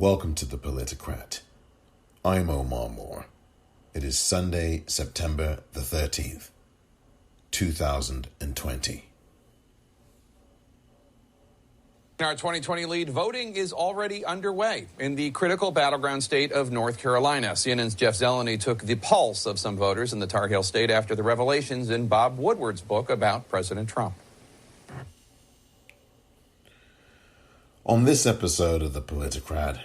Welcome to the Politicrat. I'm Omar Moore. It is Sunday, September the 13th, 2020. In our 2020 lead, voting is already underway in the critical battleground state of North Carolina. CNN's Jeff Zeleny took the pulse of some voters in the Tar Heel state after the revelations in Bob Woodward's book about President Trump. On this episode of the Politicrat,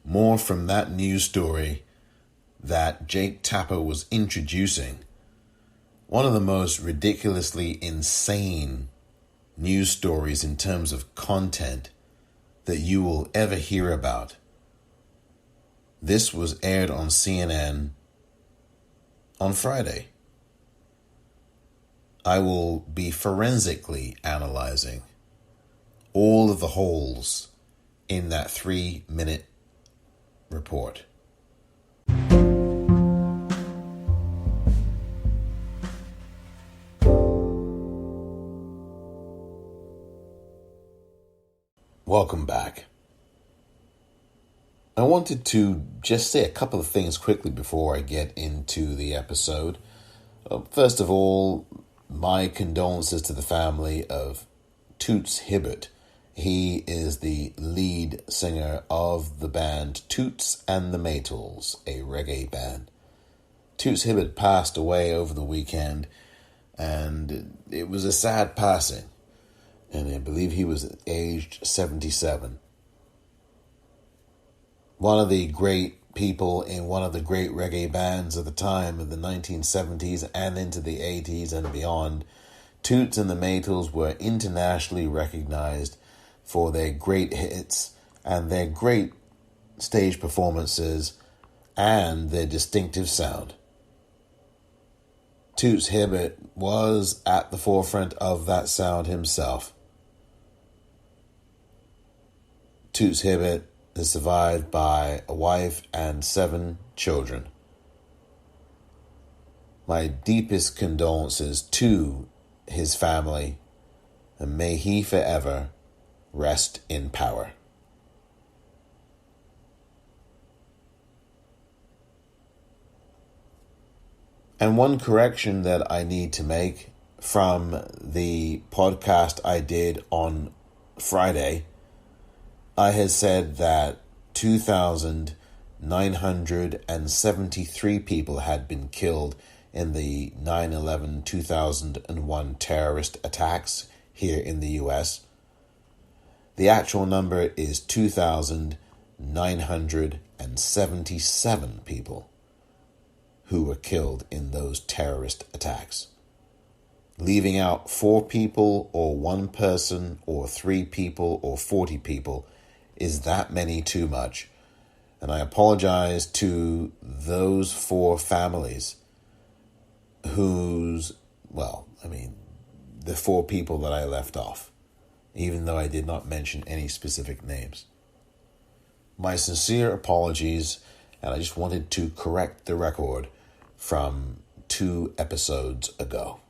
more from that news story that Jake Tapper was introducing, one of the most ridiculously insane news stories in terms of content that you will ever hear about. This was aired on CNN on Friday. I will be forensically analyzing all of the holes in that 3-minute report. Welcome back. I wanted to just say a couple of things quickly before I get into the episode. First of all, my condolences to the family of Toots Hibbert. He is the lead singer of the band Toots and the Maytals, a reggae band. Toots Hibbert passed away over the weekend, and it was a sad passing. And I believe he was aged 77. One of the great people in one of the great reggae bands of the time of the 1970s and into the 80s and beyond. Toots and the Maytals were internationally recognized for their great hits and their great stage performances and their distinctive sound. Toots Hibbert was at the forefront of that sound himself. Toots Hibbert is survived by a wife and 7 children. My deepest condolences to his family, and may he forever rest in power. And one correction that I need to make from the podcast I did on Friday, I had said that 2,973 people had been killed in the 9/11/2001 terrorist attacks here in the U.S. The actual number is 2,977 people who were killed in those terrorist attacks. Leaving out 4 people or 1 person or 3 people or 40 people is that many too much. And I apologize to those 4 families the 4 people that I left off, even though I did not mention any specific names. My sincere apologies, and I just wanted to correct the record from 2 episodes ago.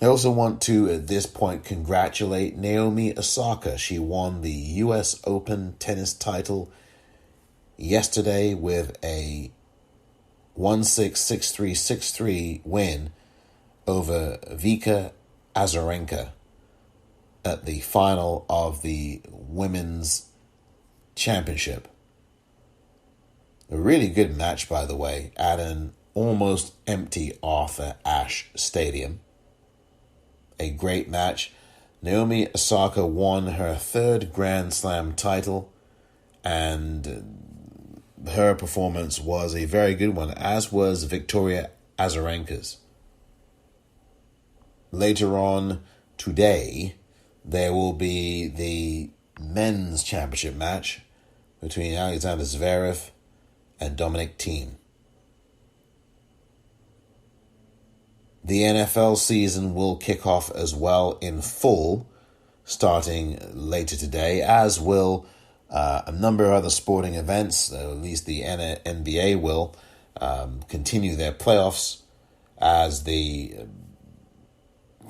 I also want to, at this point, congratulate Naomi Osaka. She won the U.S. Open tennis title yesterday with a 1-6, 6-3, 6-3 win over Vika Azarenka at the final of the Women's Championship. A really good match, by the way, at an almost empty Arthur Ashe Stadium. A great match. Naomi Osaka won her 3rd Grand Slam title, and her performance was a very good one, as was Victoria Azarenka's. Later on today, there will be the men's championship match between Alexander Zverev and Dominic Thiem. The NFL season will kick off as well in full, starting later today, as will a number of other sporting events. At least the NBA will continue their playoffs as the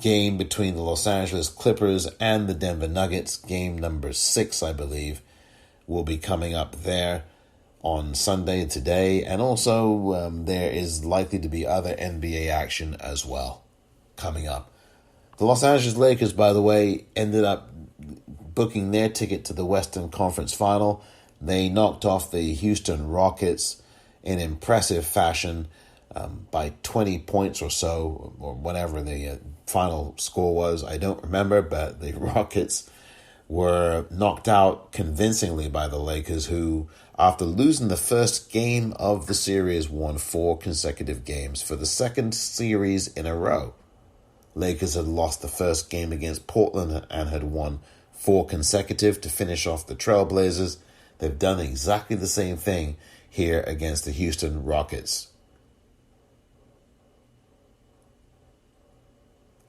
game between the Los Angeles Clippers and the Denver Nuggets, game number 6, I believe, will be coming up there on Sunday today. And also there is likely to be other NBA action as well coming up. The Los Angeles Lakers, by the way, ended up booking their ticket to the Western Conference Final. They knocked off the Houston Rockets in impressive fashion by 20 points or so, or whatever the final score was. I don't remember, but the Rockets were knocked out convincingly by the Lakers, who, after losing the first game of the series, won 4 consecutive games for the second series in a row. Lakers had lost the first game against Portland and had won 4 consecutive to finish off the Trailblazers. They've done exactly the same thing here against the Houston Rockets.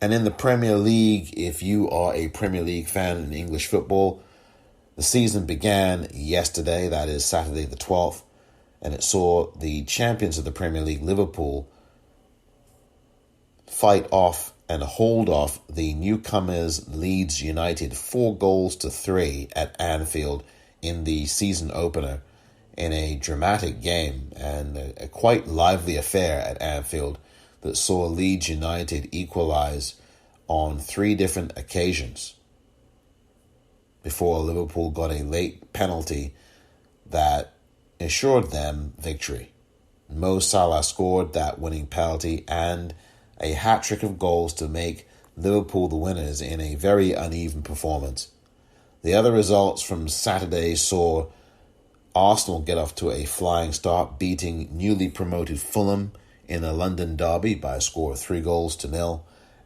And in the Premier League, if you are a Premier League fan in English football, the season began yesterday, that is Saturday the 12th, and it saw the champions of the Premier League, Liverpool, fight off and hold off the newcomers Leeds United 4-3 at Anfield in the season opener in a dramatic game and a quite lively affair at Anfield that saw Leeds United equalize on 3 different occasions before Liverpool got a late penalty that ensured them victory. Mo Salah scored that winning penalty and a hat-trick of goals to make Liverpool the winners in a very uneven performance. The other results from Saturday saw Arsenal get off to a flying start, beating newly promoted Fulham in a London derby by a score of 3-0.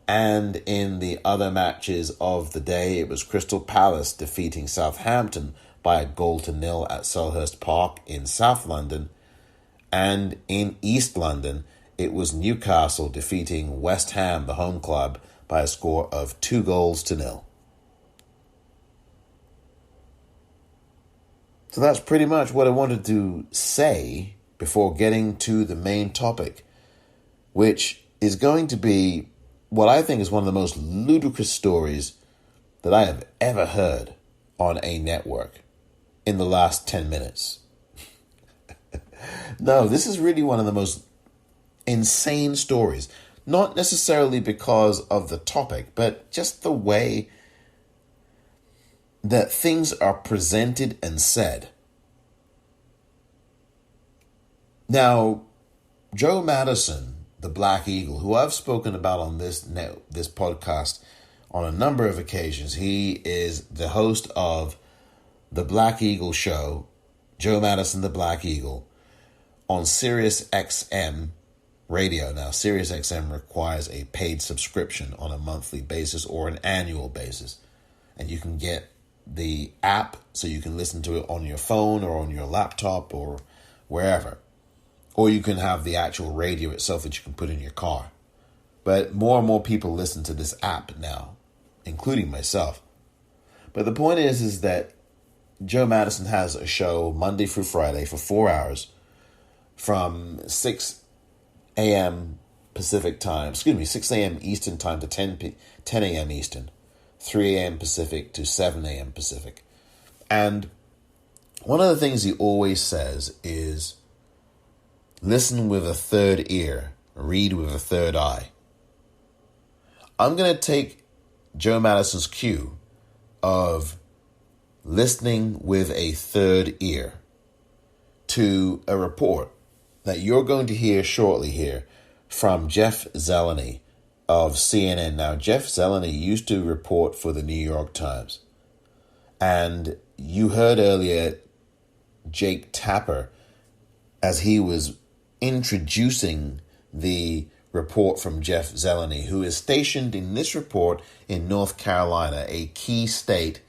And in the other matches of the day, it was Crystal Palace defeating Southampton by 1-0 at Selhurst Park in South London. And in East London, it was Newcastle defeating West Ham, the home club, by a score of 2-0. So that's pretty much what I wanted to say before getting to the main topic, which is going to be what I think is one of the most ludicrous stories that I have ever heard on a network in the last 10 minutes. No, this is really one of the most insane stories, not necessarily because of the topic, but just the way that things are presented and said. Now, Joe Madison, the Black Eagle, who I've spoken about on this podcast on a number of occasions, he is the host of the Black Eagle Show, Joe Madison, the Black Eagle, on Sirius XM radio. Now, Sirius XM requires a paid subscription on a monthly basis or an annual basis, and you can get the app so you can listen to it on your phone or on your laptop or wherever. Or you can have the actual radio itself that you can put in your car. But more and more people listen to this app now, including myself. But the point is that Joe Madison has a show Monday through Friday for 4 hours from 6 a.m. Pacific time, 6 a.m. Eastern time to 10 a.m. Eastern, 3 a.m. Pacific to 7 a.m. Pacific. And one of the things he always says is, listen with a third ear, read with a third eye. I'm going to take Joe Madison's cue of listening with a third ear to a report that you're going to hear shortly here from Jeff Zeleny of CNN. Now, Jeff Zeleny used to report for the New York Times. And you heard earlier Jake Tapper as he was introducing the report from Jeff Zeleny, who is stationed in this report in North Carolina, a key state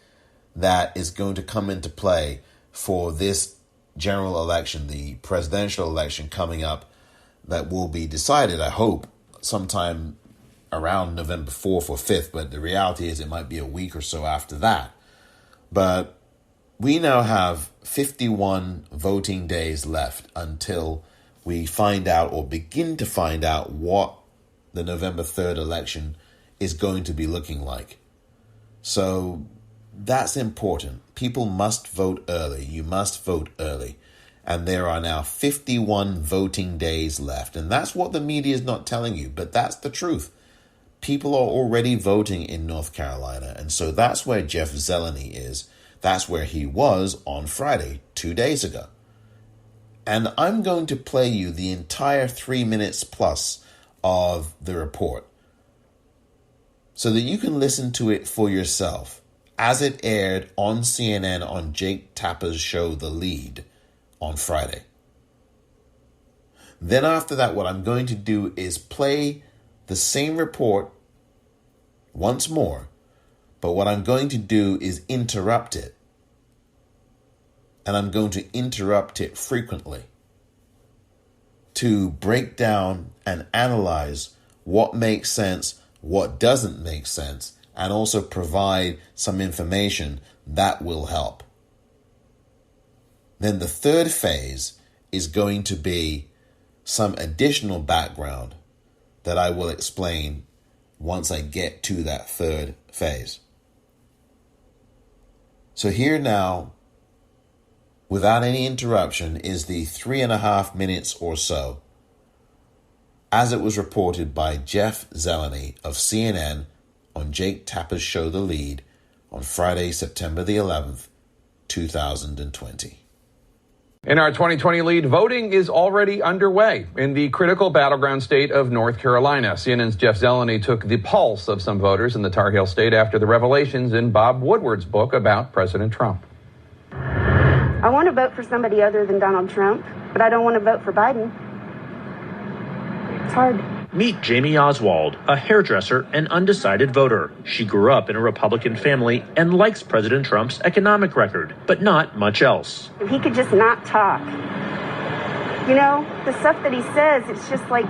that is going to come into play for this general election, the presidential election coming up, that will be decided, I hope, sometime around November 4th or 5th, but the reality is it might be a week or so after that. But we now have 51 voting days left until we find out or begin to find out what the November 3rd election is going to be looking like. So that's important. People must vote early. You must vote early. And there are now 51 voting days left. And that's what the media is not telling you, but that's the truth. People are already voting in North Carolina. And so that's where Jeff Zeleny is. That's where he was on Friday, 2 days ago. And I'm going to play you the entire 3 minutes plus of the report so that you can listen to it for yourself as it aired on CNN on Jake Tapper's show, The Lead, on Friday. Then after that, what I'm going to do is play the same report once more, but what I'm going to do is interrupt it. And I'm going to interrupt it frequently to break down and analyze what makes sense, what doesn't make sense, and also provide some information that will help. Then the third phase is going to be some additional background that I will explain once I get to that third phase. So here now, without any interruption, is the 3.5 minutes or so, as it was reported by Jeff Zeleny of CNN on Jake Tapper's show, The Lead, on Friday, September the 11th, 2020. In our 2020 lead, voting is already underway in the critical battleground state of North Carolina. CNN's Jeff Zeleny took the pulse of some voters in the Tar Heel state after the revelations in Bob Woodward's book about President Trump. I want to vote for somebody other than Donald Trump, but I don't want to vote for Biden. It's hard. Meet Jamie Oswald, a hairdresser and undecided voter. She grew up in a Republican family and likes President Trump's economic record, but not much else. If he could just not talk. You know, the stuff that he says, it's just like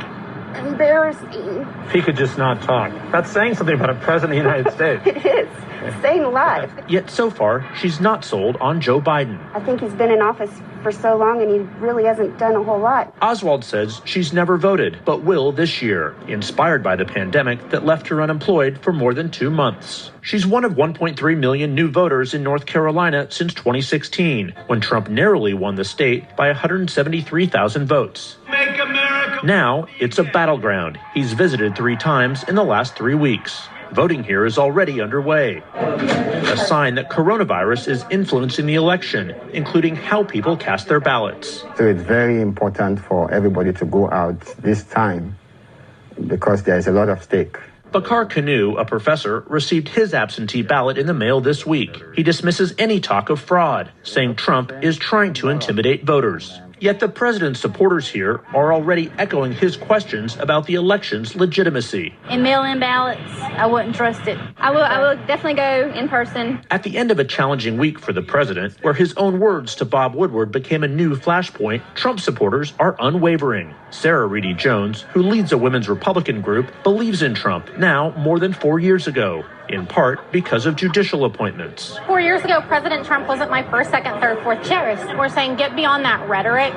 embarrassing. If he could just not talk. That's saying something about a president of the United States. It is. Staying alive. Yet so far, she's not sold on Joe Biden. I think he's been in office for so long and he really hasn't done a whole lot. Oswald says she's never voted, but will this year, inspired by the pandemic that left her unemployed for more than 2 months. She's one of 1.3 million new voters in North Carolina since 2016, when Trump narrowly won the state by 173,000 votes. Make America. Now, it's a battleground he's visited 3 times in the last 3 weeks. Voting here is already underway, a sign that coronavirus is influencing the election, including how people cast their ballots. So it's very important for everybody to go out this time because there's a lot at stake. Bakar Kanu, a professor, received his absentee ballot in the mail this week. He dismisses any talk of fraud, saying Trump is trying to intimidate voters. Yet the president's supporters here are already echoing his questions about the election's legitimacy. In mail-in ballots, I wouldn't trust it. I will definitely go in person. At the end of a challenging week for the president, where his own words to Bob Woodward became a new flashpoint, Trump supporters are unwavering. Sarah Reedy Jones, who leads a women's Republican group, believes in Trump now more than 4 years ago, in part because of judicial appointments. 4 years ago, President Trump wasn't my first, second, third, fourth choice. We're saying get beyond that rhetoric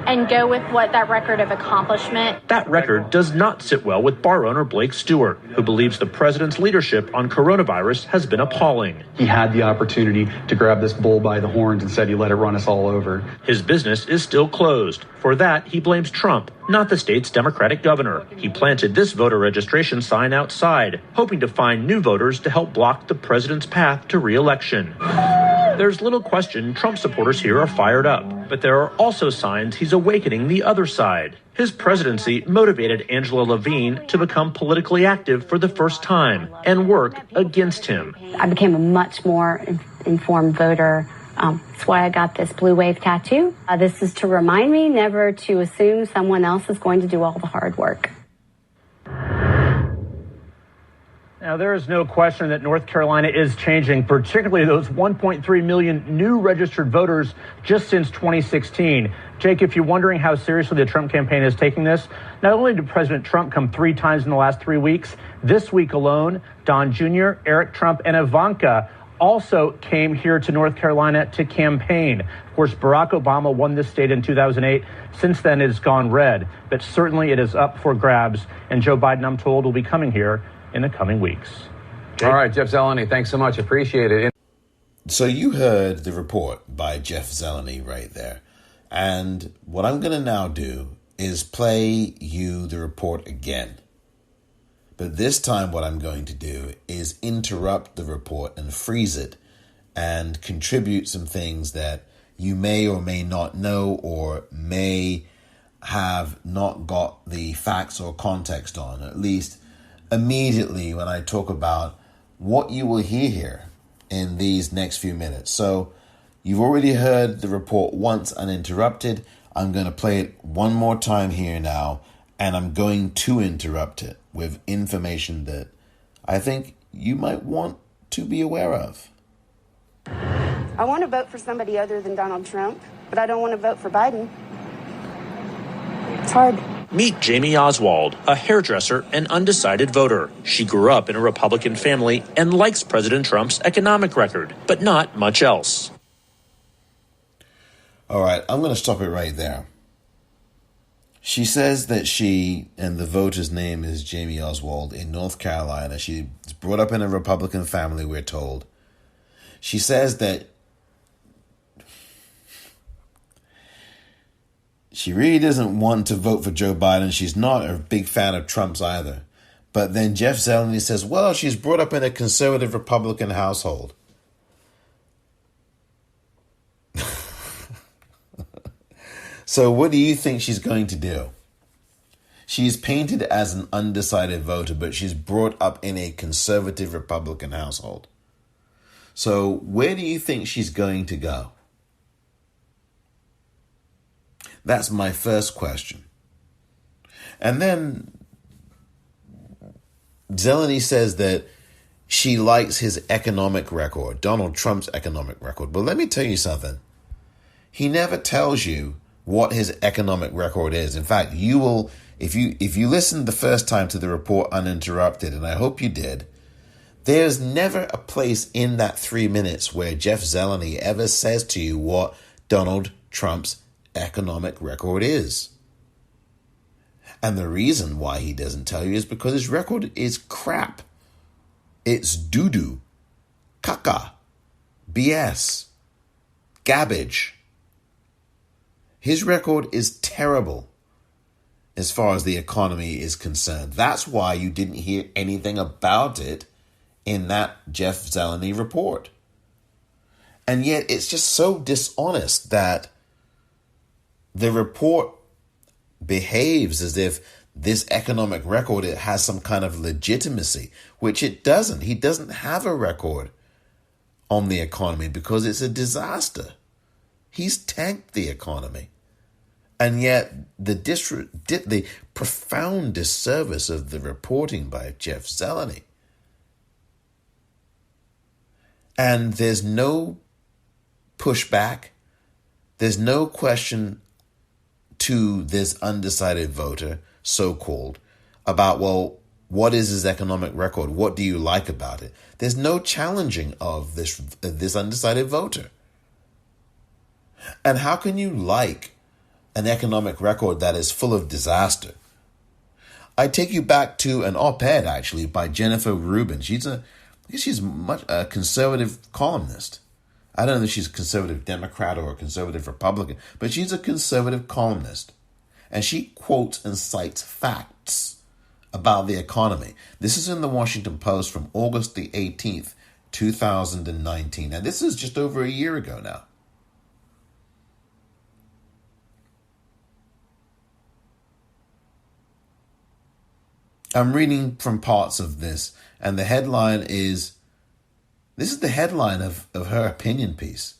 and go with what that record of accomplishment. That record does not sit well with bar owner Blake Stewart, who believes the president's leadership on coronavirus has been appalling. He had the opportunity to grab this bull by the horns and said he let it run us all over. His business is still closed. For that, he blames Trump, not the state's Democratic governor. He planted this voter registration sign outside, hoping to find new voters to help block the president's path to re-election. There's little question Trump supporters here are fired up, but there are also signs he's awakening the other side. His presidency motivated Angela Levine to become politically active for the first time and work against him. I became a much more informed voter. That's why I got this blue wave tattoo. This is to remind me never to assume someone else is going to do all the hard work. Now, there is no question that North Carolina is changing, particularly those 1.3 million new registered voters just since 2016. Jake, if you're wondering how seriously the Trump campaign is taking this, not only did President Trump come 3 times in the last 3 weeks, this week alone, Don Jr., Eric Trump, and Ivanka also came here to North Carolina to campaign. Of course, Barack Obama won this state in 2008. Since then, it has gone red, but certainly it is up for grabs. And Joe Biden, I'm told, will be coming here in the coming weeks. All right, Jeff Zeleny, thanks so much. Appreciate it. So you heard the report by Jeff Zeleny right there. And what I'm going to now do is play you the report again. But this time what I'm going to do is interrupt the report and freeze it and contribute some things that you may or may not know or may have not got the facts or context on, at least immediately when I talk about what you will hear here in these next few minutes. So you've already heard the report once uninterrupted. I'm going to play it one more time here now, and I'm going to interrupt it with information that I think you might want to be aware of. I want to vote for somebody other than Donald Trump, but I don't want to vote for Biden. It's hard. Meet Jamie Oswald, a hairdresser and undecided voter. She grew up in a Republican family and likes President Trump's economic record, but not much else. All right, I'm going to stop it right there. She says that she, and the voter's name is Jamie Oswald, in North Carolina. She was brought up in a Republican family, we're told. She says that she really doesn't want to vote for Joe Biden. She's not a big fan of Trump's either. But then Jeff Zeleny says, well, she's brought up in a conservative Republican household. So what do you think she's going to do? She's painted as an undecided voter, but she's brought up in a conservative Republican household. So where do you think she's going to go? That's my first question. And then Zeleny says that she likes his economic record, Donald Trump's economic record. But let me tell you something. He never tells you what his economic record is. In fact, you will, if you listened the first time to the report uninterrupted, and I hope you did, there's never a place in that 3 minutes where Jeff Zeleny ever says to you what Donald Trump's economic record is. And the reason why he doesn't tell you is because his record is crap. It's doo-doo, caca, BS, garbage. His record is terrible as far as the economy is concerned. That's why you didn't hear anything about it in that Jeff Zeleny report. And yet it's just so dishonest that the report behaves as if this economic record, it has some kind of legitimacy, which it doesn't. He doesn't have a record on the economy because it's a disaster. He's tanked the economy. And yet the profound disservice of the reporting by Jeff Zeleny. And there's no pushback. There's no question to this undecided voter, so-called, about, well, what is his economic record? What do you like about it? There's no challenging of this undecided voter. And how can you like an economic record that is full of disaster? I take you back to an op-ed, actually, by Jennifer Rubin. She's a conservative columnist. I don't know if she's a conservative Democrat or a conservative Republican, but she's a conservative columnist. And she quotes and cites facts about the economy. This is in the Washington Post from August the 18th, 2019. And this is just over a year ago now. I'm reading from parts of this, and the headline is, this is the headline of her opinion piece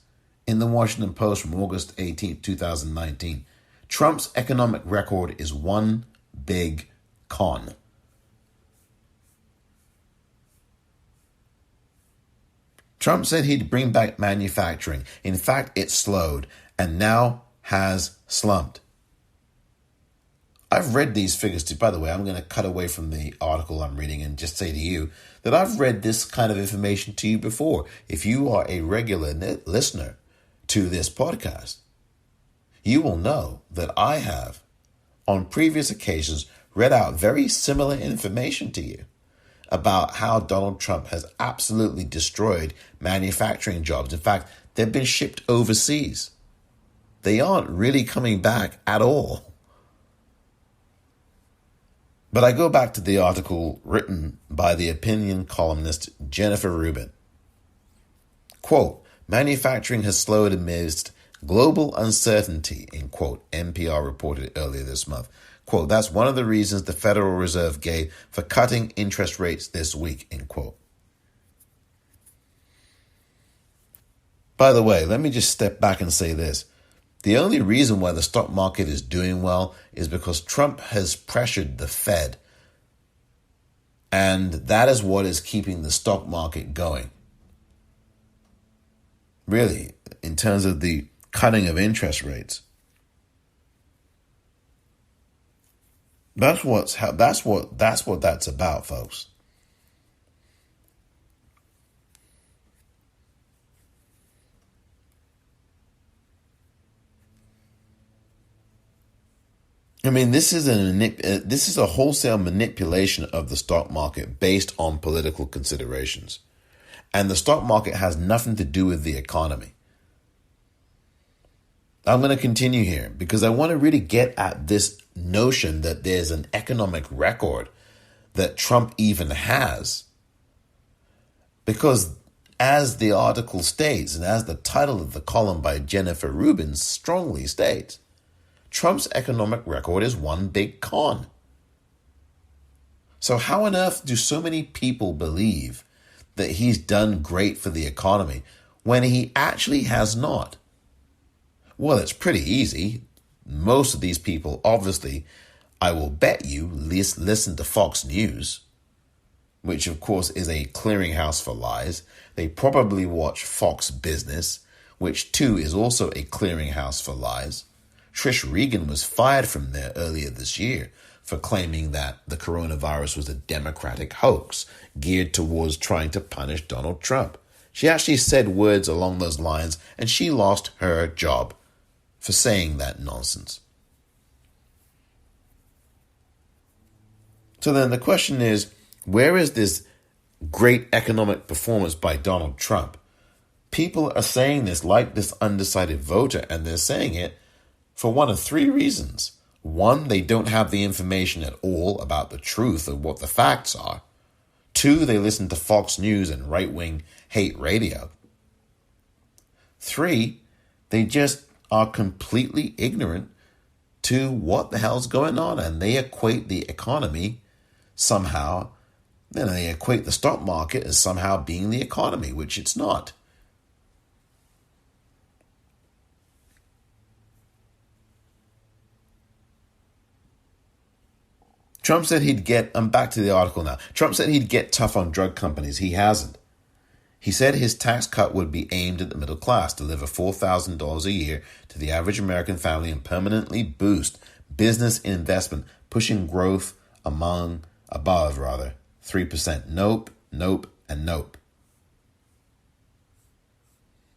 in the Washington Post from August 18th, 2019. Trump's economic record is one big con. Trump said he'd bring back manufacturing. In fact, it slowed and now has slumped. I've read these figures too. By the way, I'm going to cut away from the article I'm reading and just say to you that I've read this kind of information to you before. If you are a regular listener to this podcast, you will know that I have, on previous occasions, read out very similar information to you. about how Donald Trump has absolutely destroyed manufacturing jobs. In fact, they've been shipped overseas. They aren't really coming back at all. But I go back to the article written by the opinion columnist Jennifer Rubin. Quote, manufacturing has slowed amidst global uncertainty, in quote, NPR reported earlier this month. Quote, that's one of the reasons the Federal Reserve gave for cutting interest rates this week, end quote. By the way, let me just step back and say this. The only reason why the stock market is doing well is because Trump has pressured the Fed. And that is what is keeping the stock market going. Really, in terms of the cutting of interest rates. That's what that's about, folks. I mean, this is a wholesale manipulation of the stock market based on political considerations. And the stock market has nothing to do with the economy. I'm going to continue here because I want to really get at this notion that there's an economic record that Trump even has. Because as the article states, and as the title of the column by Jennifer Rubin strongly states, Trump's economic record is one big con. So how on earth do so many people believe that he's done great for the economy when he actually has not? Well, it's pretty easy. Most of these people, obviously, I will bet you, listen to Fox News, which of course is a clearinghouse for lies. They probably watch Fox Business, which too is also a clearinghouse for lies. Trish Regan was fired from there earlier this year for claiming that the coronavirus was a Democratic hoax geared towards trying to punish Donald Trump. She actually said words along those lines, and she lost her job for saying that nonsense. So then the question is, where is this great economic performance by Donald Trump? People are saying this like this undecided voter, and they're saying it for one of three reasons. One, they don't have the information at all about the truth of what the facts are. Two, they listen to Fox News and right-wing hate radio. Three, they just are completely ignorant to what the hell's going on, and they equate the economy somehow, they equate the stock market as somehow being the economy, which it's not. Trump said I'm back to the article now. Trump said he'd get tough on drug companies. He hasn't. He said his tax cut would be aimed at the middle class, deliver $4,000 a year to the average American family, and permanently boost business investment, pushing growth above 3%. Nope, nope, and nope.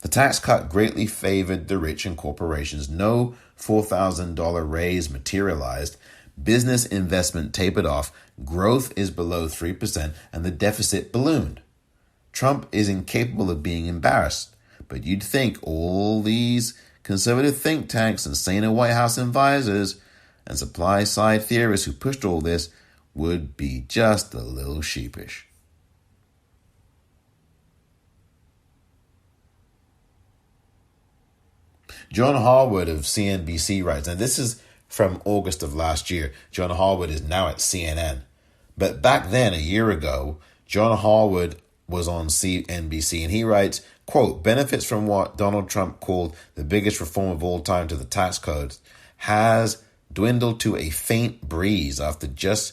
The tax cut greatly favored the rich and corporations. No $4,000 raise materialized. Business investment tapered off, growth is below 3%, and the deficit ballooned. Trump is incapable of being embarrassed, but you'd think all these conservative think tanks and senior White House advisors and supply-side theorists who pushed all this would be just a little sheepish. John Harwood of CNBC writes, and this is from August of last year. John Harwood is now at CNN. But back then, a year ago, John Harwood was on CNBC, and he writes, quote, benefits from what Donald Trump called the biggest reform of all time to the tax code has dwindled to a faint breeze after just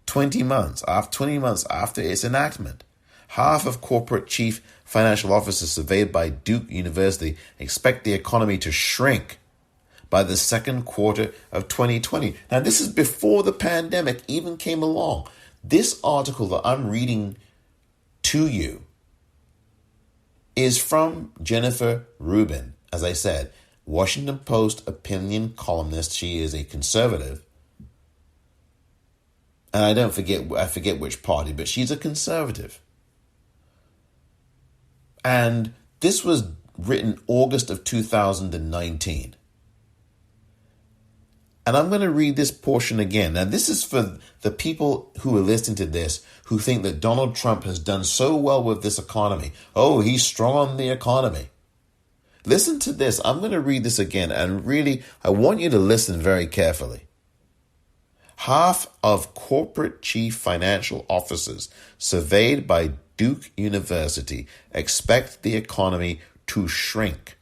20 months after its enactment. Half of corporate chief financial officers surveyed by Duke University expect the economy to shrink by the second quarter of 2020. Now, this is before the pandemic even came along. This article that I'm reading to you is from Jennifer Rubin, as I said, Washington Post opinion columnist. She is a conservative. And I forget which party, but she's a conservative. And this was written August of 2019. And I'm going to read this portion again. Now, this is for the people who are listening to this who think that Donald Trump has done so well with this economy. Oh, he's strong on the economy. Listen to this. I'm going to read this again. And really, I want you to listen very carefully. Half of corporate chief financial officers surveyed by Duke University expect the economy to shrink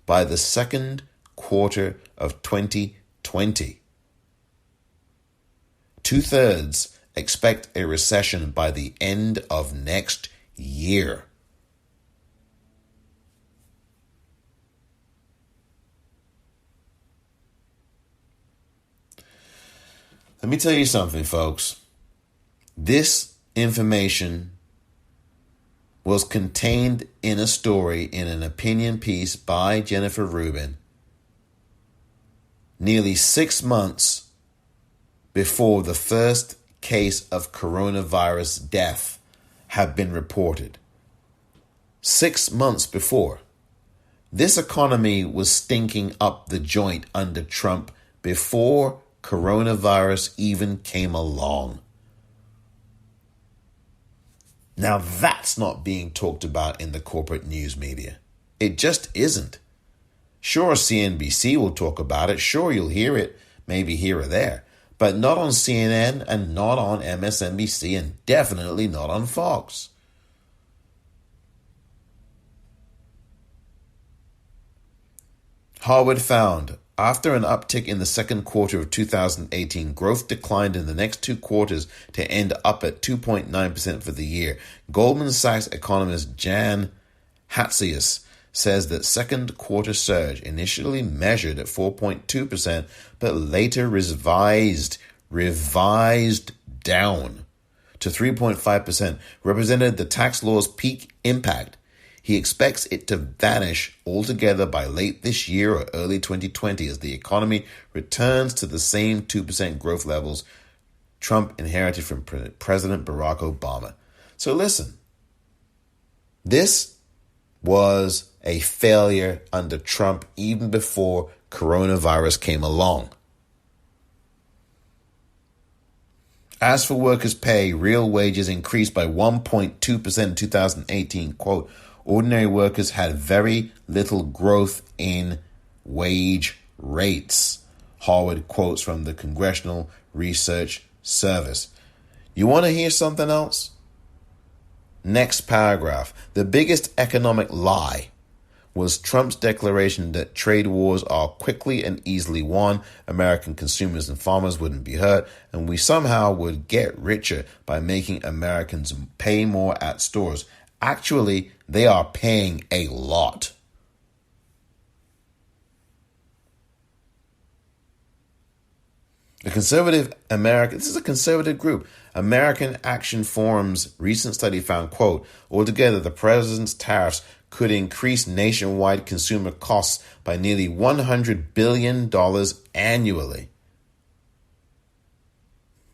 by the second quarter of 2020. 2/3 expect a recession by the end of next year. Let me tell you something, folks. This information was contained in a story in an opinion piece by Jennifer Rubin nearly 6 months before the first case of coronavirus death had been reported. 6 months before. This economy was stinking up the joint under Trump before coronavirus even came along. Now that's not being talked about in the corporate news media. It just isn't. Sure, CNBC will talk about it. Sure, you'll hear it, maybe here or there. But not on CNN and not on MSNBC and definitely not on Fox. Harvard found after an uptick in the second quarter of 2018, growth declined in the next 2 quarters to end up at 2.9% for the year. Goldman Sachs economist Jan Hatzius says that second quarter surge, initially measured at 4.2%, but later revised down to 3.5%, represented the tax law's peak impact. He expects it to vanish altogether by late this year or early 2020 as the economy returns to the same 2% growth levels Trump inherited from President Barack Obama. So listen, this was a failure under Trump even before coronavirus came along. As for workers' pay, real wages increased by 1.2% in 2018. Quote, ordinary workers had very little growth in wage rates. Harvard quotes from the Congressional Research Service. You want to hear something else? Next paragraph. The biggest economic lie was Trump's declaration that trade wars are quickly and easily won, American consumers and farmers wouldn't be hurt, and we somehow would get richer by making Americans pay more at stores. Actually, they are paying a lot. This is a conservative group. American Action Forum's recent study found, quote, altogether the president's tariffs could increase nationwide consumer costs by nearly $100 billion annually.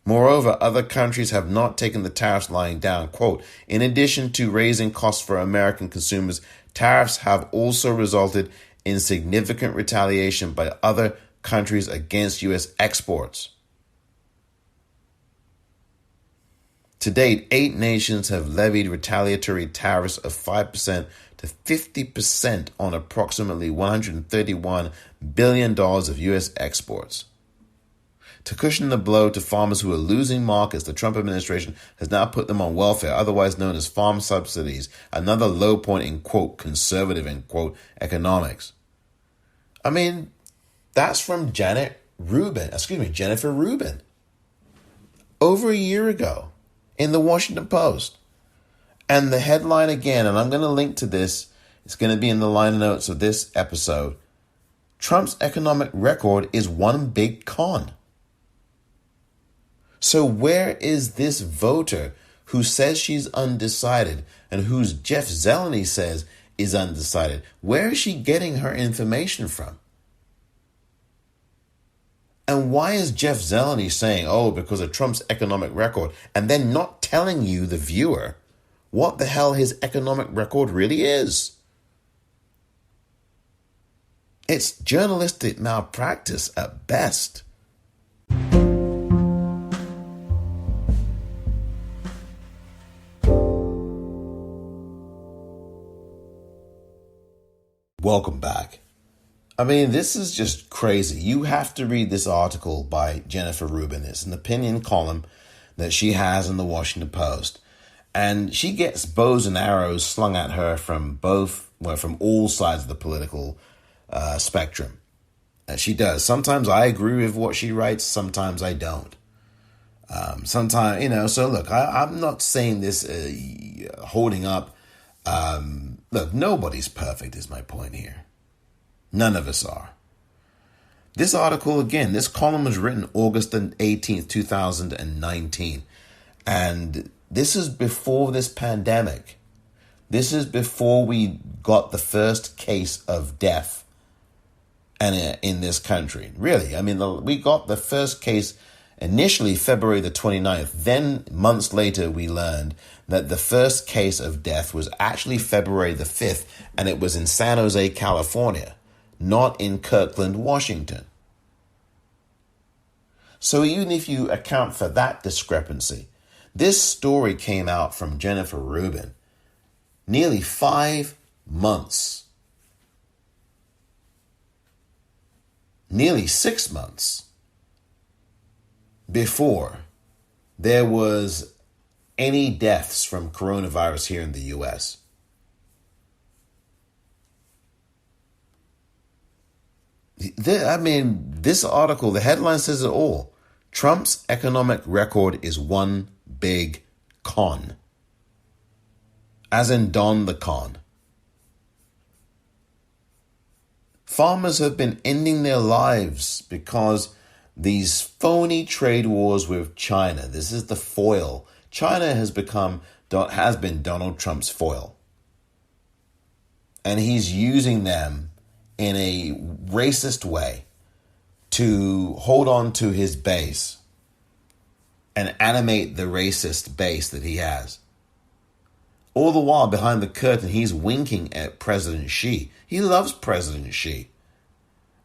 Moreover, other countries have not taken the tariffs lying down. Quote, in addition to raising costs for American consumers, tariffs have also resulted in significant retaliation by other countries against U.S. exports. To date, 8 nations have levied retaliatory tariffs of 5% to 50% on approximately $131 billion of U.S. exports. To cushion the blow to farmers who are losing markets, the Trump administration has now put them on welfare, otherwise known as farm subsidies, another low point in, quote, conservative, end quote, economics. I mean, that's from Jennifer Rubin, over a year ago in the Washington Post. And the headline again, and I'm going to link to this, it's going to be in the liner notes of this episode. Trump's economic record is one big con. So where is this voter who says she's undecided and whose Jeff Zeleny says is undecided? Where is she getting her information from? And why is Jeff Zeleny saying, oh, because of Trump's economic record, and then not telling you, the viewer, what the hell his economic record really is? It's journalistic malpractice at best. Welcome back. I mean, this is just crazy. You have to read this article by Jennifer Rubin. It's an opinion column that she has in the Washington Post. And she gets bows and arrows slung at her from from all sides of the political spectrum. She does. Sometimes I agree with what she writes. Sometimes I don't. Sometimes, so look, I'm not saying this holding up. Look, nobody's perfect is my point here. None of us are. This article, again, this column was written August 18th, 2019. And this is before this pandemic. This is before we got the first case of death in this country. Really, I mean, we got the first case initially February the 29th. Then months later, we learned that the first case of death was actually February the 5th, and it was in San Jose, California, not in Kirkland, Washington. So even if you account for that discrepancy, this story came out from Jennifer Rubin nearly 5 months, nearly 6 months before there was any deaths from coronavirus here in the U.S. This article, the headline says it all. Trump's economic record is one big con. As in Don the Con. Farmers have been ending their lives because these phony trade wars with China. This is the foil. China has been Donald Trump's foil. And he's using them in a racist way to hold on to his base and animate the racist base that he has. All the while, behind the curtain, he's winking at President Xi. He loves President Xi.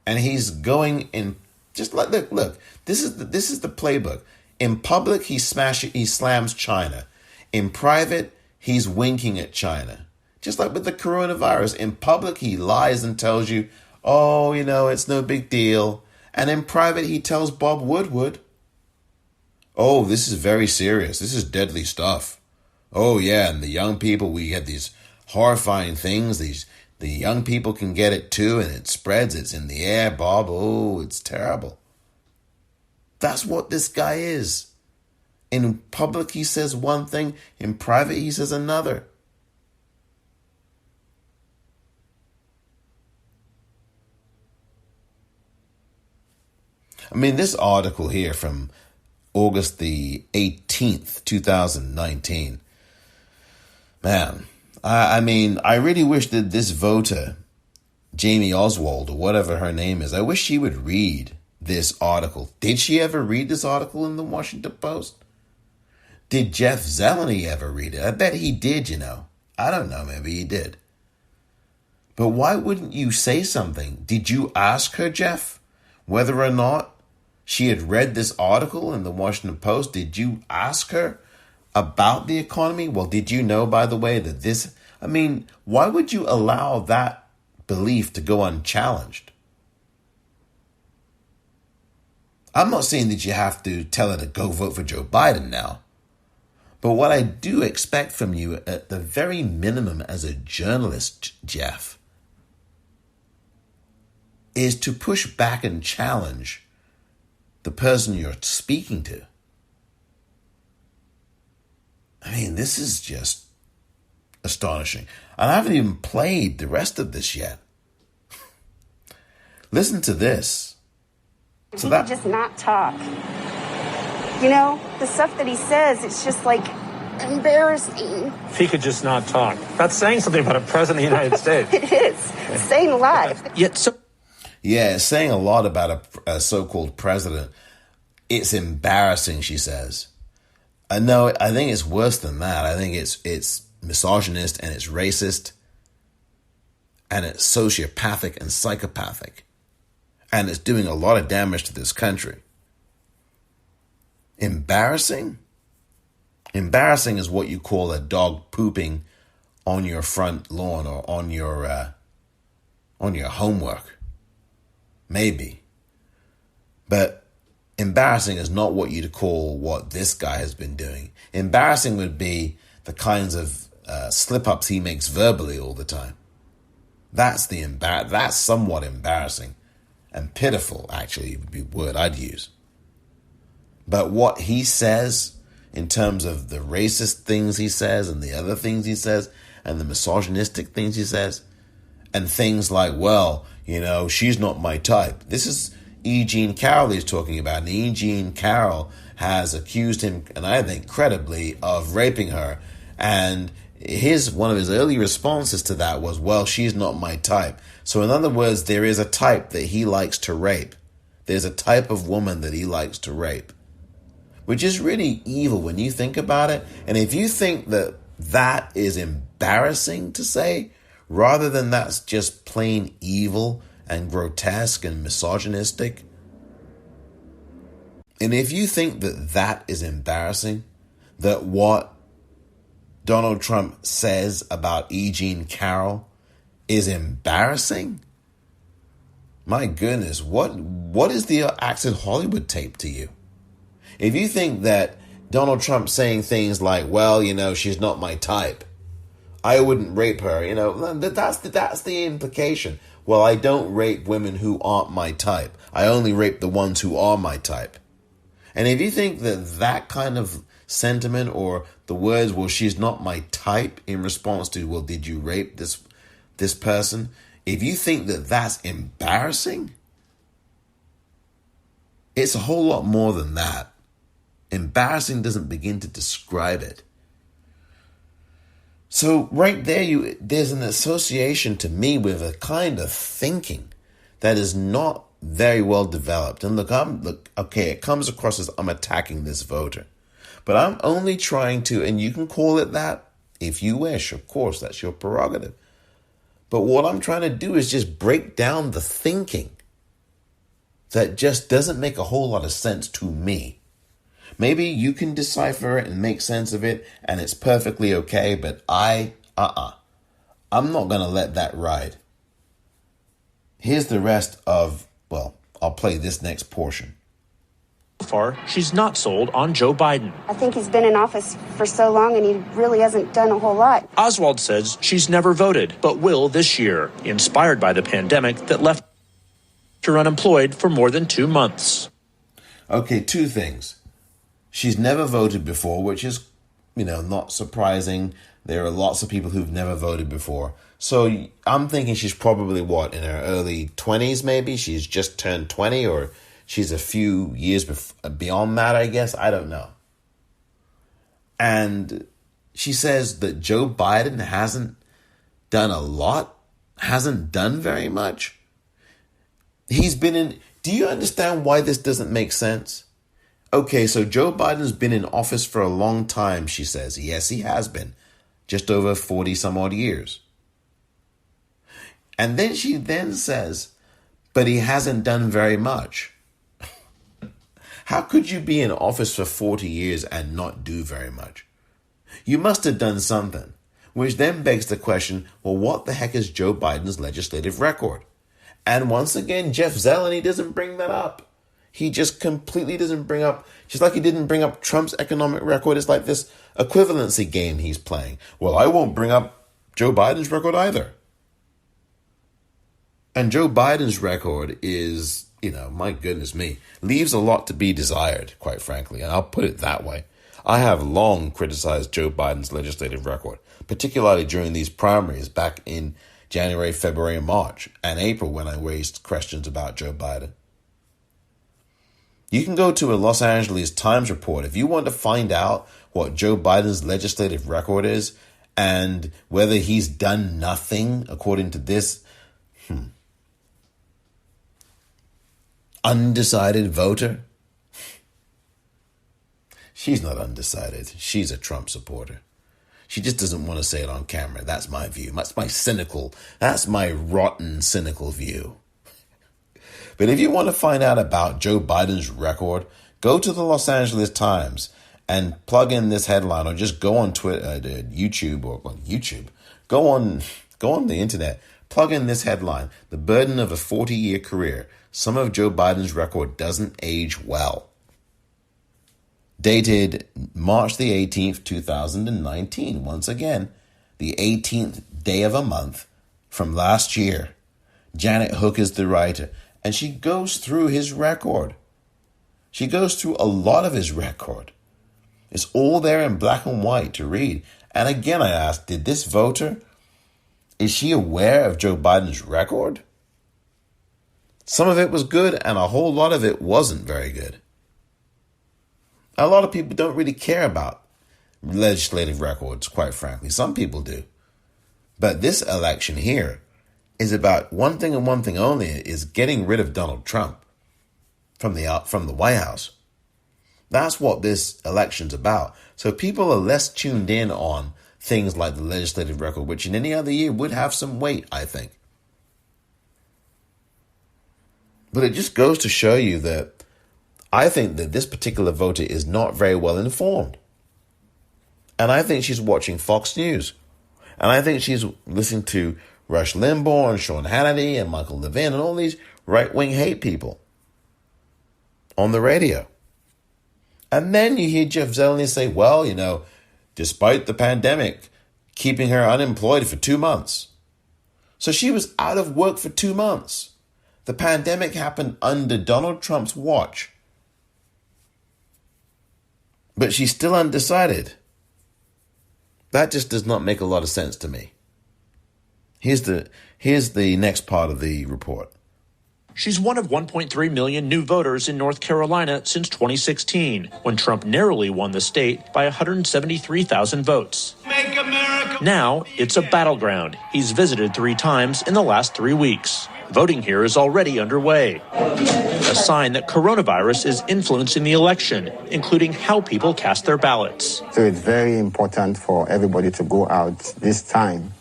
And he's going in, just like, look, this is the playbook. In public, he slams China. In private, he's winking at China. Just like with the coronavirus. In public, he lies and tells you, oh, it's no big deal. And in private, he tells Bob Woodward, oh, this is very serious. This is deadly stuff. Oh, yeah, and the young people, we had these horrifying things. The young people can get it too, and it spreads. It's in the air, Bob. Oh, it's terrible. That's what this guy is. In public, he says one thing. In private, he says another. I mean, this article here from August the 18th, 2019. Man, I really wish that this voter, Jamie Oswald, or whatever her name is, I wish she would read this article. Did she ever read this article in the Washington Post? Did Jeff Zeleny ever read it? I bet he did, I don't know, maybe he did. But why wouldn't you say something? Did you ask her, Jeff, whether or not she had read this article in the Washington Post? Did you ask her about the economy? Well, did you know, by the way, that why would you allow that belief to go unchallenged? I'm not saying that you have to tell her to go vote for Joe Biden now. But what I do expect from you, at the very minimum as a journalist, Jeff, is to push back and challenge the person you're speaking to. I mean, this is just astonishing. And I haven't even played the rest of this yet. Listen to this. He could just not talk. The stuff that he says, it's just like embarrassing. If he could just not talk. That's saying something about a president of the United States. It is. It's saying a lot. Yeah, it's saying a lot about a so-called president. It's embarrassing, she says. No, I think it's worse than that. I think it's misogynist and it's racist and it's sociopathic and psychopathic. And it's doing a lot of damage to this country. Embarrassing? Embarrassing is what you call a dog pooping on your front lawn or on your homework. Maybe. But embarrassing is not what you'd call what this guy has been doing. Embarrassing would be the kinds of slip-ups he makes verbally all the time. That's somewhat embarrassing. And pitiful, actually, would be the word I'd use. But what he says in terms of the racist things he says and the other things he says and the misogynistic things he says and things like, well, she's not my type. This is E. Jean Carroll he's talking about. And E. Jean Carroll has accused him, and I think credibly, of raping her. And one of his early responses to that was, well, she's not my type. So in other words, there is a type that he likes to rape. There's a type of woman that he likes to rape, which is really evil when you think about it. And if you think that that is embarrassing to say, rather than that's just plain evil and grotesque and misogynistic, and if you think that that is embarrassing, that what Donald Trump says about E. Jean Carroll is embarrassing, my goodness, what is the Access Hollywood tape to you? If you think that Donald Trump saying things like, well, she's not my type, I wouldn't rape her, that's the implication. Well, I don't rape women who aren't my type. I only rape the ones who are my type. And if you think that kind of sentiment or the words, well, she's not my type, in response to, well, did you rape this person? If you think that that's embarrassing, it's a whole lot more than that. Embarrassing doesn't begin to describe it. So right there, there's an association to me with a kind of thinking that is not very well developed. And okay, it comes across as I'm attacking this voter. But I'm only trying to, and you can call it that if you wish, of course, that's your prerogative. But what I'm trying to do is just break down the thinking that just doesn't make a whole lot of sense to me. Maybe you can decipher it and make sense of it, and it's perfectly okay, but I'm not going to let that ride. Here's the rest of, I'll play this next portion. So far, she's not sold on Joe Biden. I think he's been in office for so long and he really hasn't done a whole lot. Oswald says she's never voted, but will this year, inspired by the pandemic that left her unemployed for more than 2 months. Okay, two things. She's never voted before, which is, not surprising. There are lots of people who've never voted before. So I'm thinking she's probably, in her early 20s maybe? She's just turned 20, or she's a few years beyond that, I guess. I don't know. And she says that Joe Biden hasn't done a lot, hasn't done very much. He's been in... Do you understand why this doesn't make sense? Okay, so Joe Biden's been in office for a long time, she says. Yes, he has been. Just over 40 some odd years. And then she says, but he hasn't done very much. How could you be in office for 40 years and not do very much? You must have done something, which then begs the question, well, what the heck is Joe Biden's legislative record? And once again, Jeff Zeleny doesn't bring that up. He just completely doesn't bring up, just like he didn't bring up Trump's economic record. It's like this equivalency game he's playing. Well, I won't bring up Joe Biden's record either. And Joe Biden's record is, my goodness me, leaves a lot to be desired, quite frankly. And I'll put it that way. I have long criticized Joe Biden's legislative record, particularly during these primaries back in January, February, March, and April when I raised questions about Joe Biden. You can go to a Los Angeles Times report if you want to find out what Joe Biden's legislative record is and whether he's done nothing according to this. undecided voter. She's not undecided. She's a Trump supporter. She just doesn't want to say it on camera. That's my view. That's my rotten, cynical view. But if you want to find out about Joe Biden's record, go to the Los Angeles Times and plug in this headline, or just go on Twitter, YouTube, or YouTube. Go on the internet. Plug in this headline: "The burden of a 40-year career. Some of Joe Biden's record doesn't age well." Dated March the 18th, 2019. Once again, the 18th day of a month from last year. Janet Hook is the writer, and she goes through his record. She goes through a lot of his record. It's all there in black and white to read. And again, I ask, did this voter, is she aware of Joe Biden's record? Some of it was good, and a whole lot of it wasn't very good. A lot of people don't really care about legislative records, quite frankly. Some people do. But this election here is about one thing and one thing only, is getting rid of Donald Trump from the White House. That's what this election's about. So people are less tuned in on things like the legislative record, which in any other year would have some weight, I think. But it just goes to show you that I think that this particular voter is not very well informed. And I think she's watching Fox News. And I think she's listening to Rush Limbaugh and Sean Hannity and Michael Levin and all these right-wing hate people on the radio. And then you hear Jeff Zeleny say, well, despite the pandemic, keeping her unemployed for 2 months. So she was out of work for 2 months. The pandemic happened under Donald Trump's watch. But she's still undecided. That just does not make a lot of sense to me. Here's the next part of the report. She's one of 1.3 million new voters in North Carolina since 2016, when Trump narrowly won the state by 173,000 votes. Make America. Now, it's a battleground he's visited 3 times in the last 3 weeks. Voting here is already underway, a sign that coronavirus is influencing the election, including how people cast their ballots. So it's very important for everybody to go out this time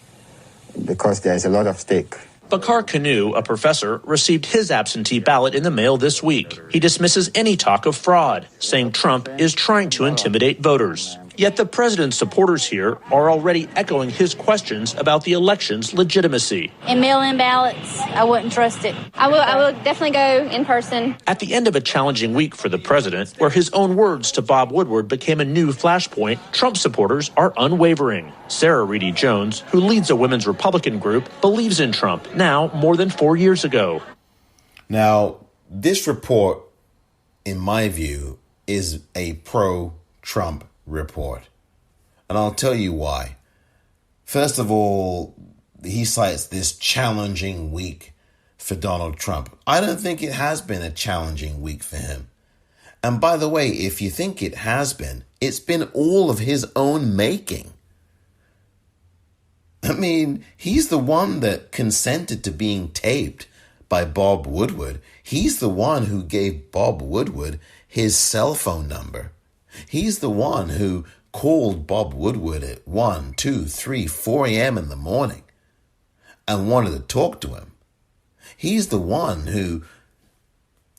because there's a lot at stake. Bakar Kanu, a professor, received his absentee ballot in the mail this week. He dismisses any talk of fraud, saying Trump is trying to intimidate voters. Yet the president's supporters here are already echoing his questions about the election's legitimacy. In mail-in ballots, I wouldn't trust it. I will definitely go in person. At the end of a challenging week for the president, where his own words to Bob Woodward became a new flashpoint, Trump supporters are unwavering. Sarah Reedy Jones, who leads a women's Republican group, believes in Trump now more than 4 years ago. Now, this report, in my view, is a pro-Trump report. And I'll tell you why. First of all, he cites this challenging week for Donald Trump. I don't think it has been a challenging week for him. And by the way, if you think it has been, it's been all of his own making. I mean, he's the one that consented to being taped by Bob Woodward. He's the one who gave Bob Woodward his cell phone number. He's the one who called Bob Woodward at 1, 2, 3, 4 a.m. in the morning and wanted to talk to him. He's the one who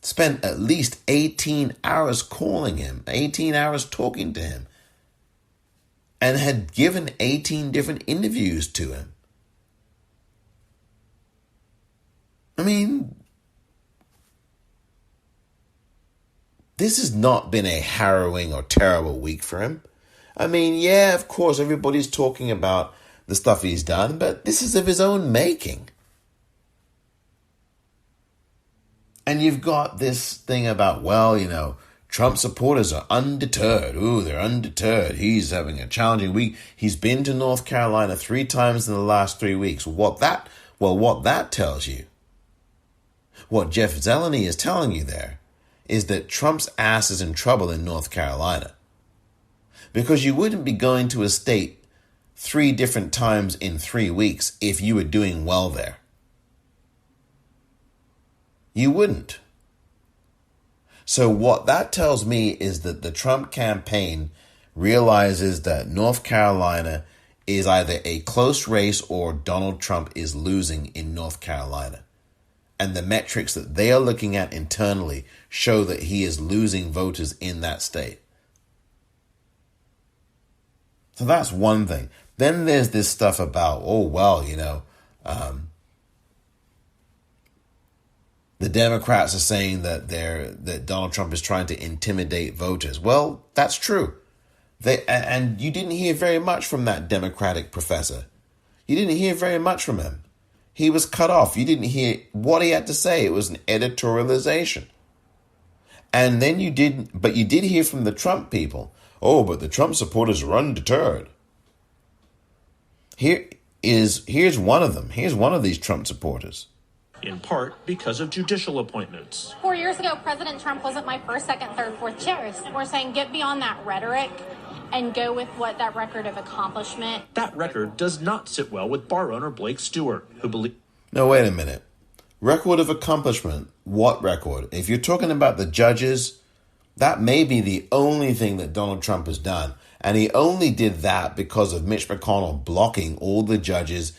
spent at least 18 hours calling him, 18 hours talking to him, and had given 18 different interviews to him. I mean, this has not been a harrowing or terrible week for him. I mean, yeah, of course, everybody's talking about the stuff he's done, but this is of his own making. And you've got this thing about, well, Trump supporters are undeterred. Ooh, they're undeterred. He's having a challenging week. He's been to North Carolina 3 times in the last 3 weeks. What that tells you, what Jeff Zeleny is telling you there, is that Trump's ass is in trouble in North Carolina. Because you wouldn't be going to a state 3 different times in 3 weeks if you were doing well there. You wouldn't. So what that tells me is that the Trump campaign realizes that North Carolina is either a close race or Donald Trump is losing in North Carolina. And the metrics that they are looking at internally show that he is losing voters in that state. So that's one thing. Then there's this stuff about, the Democrats are saying that Donald Trump is trying to intimidate voters. Well, that's true. And you didn't hear very much from that Democratic professor. You didn't hear very much from him. He was cut off. You didn't hear what he had to say. It was an editorialization. And then you did hear from the Trump people. Oh, but the Trump supporters are undeterred. Here's one of them. Here's one of these Trump supporters. In part because of judicial appointments. 4 years ago, President Trump wasn't my first, second, third, fourth choice. We're saying get beyond that rhetoric and go with what that record of accomplishment. That record does not sit well with bar owner Blake Stewart, who believes... No, wait a minute. Record of accomplishment? What record? If you're talking about the judges, that may be the only thing that Donald Trump has done. And he only did that because of Mitch McConnell blocking all the judges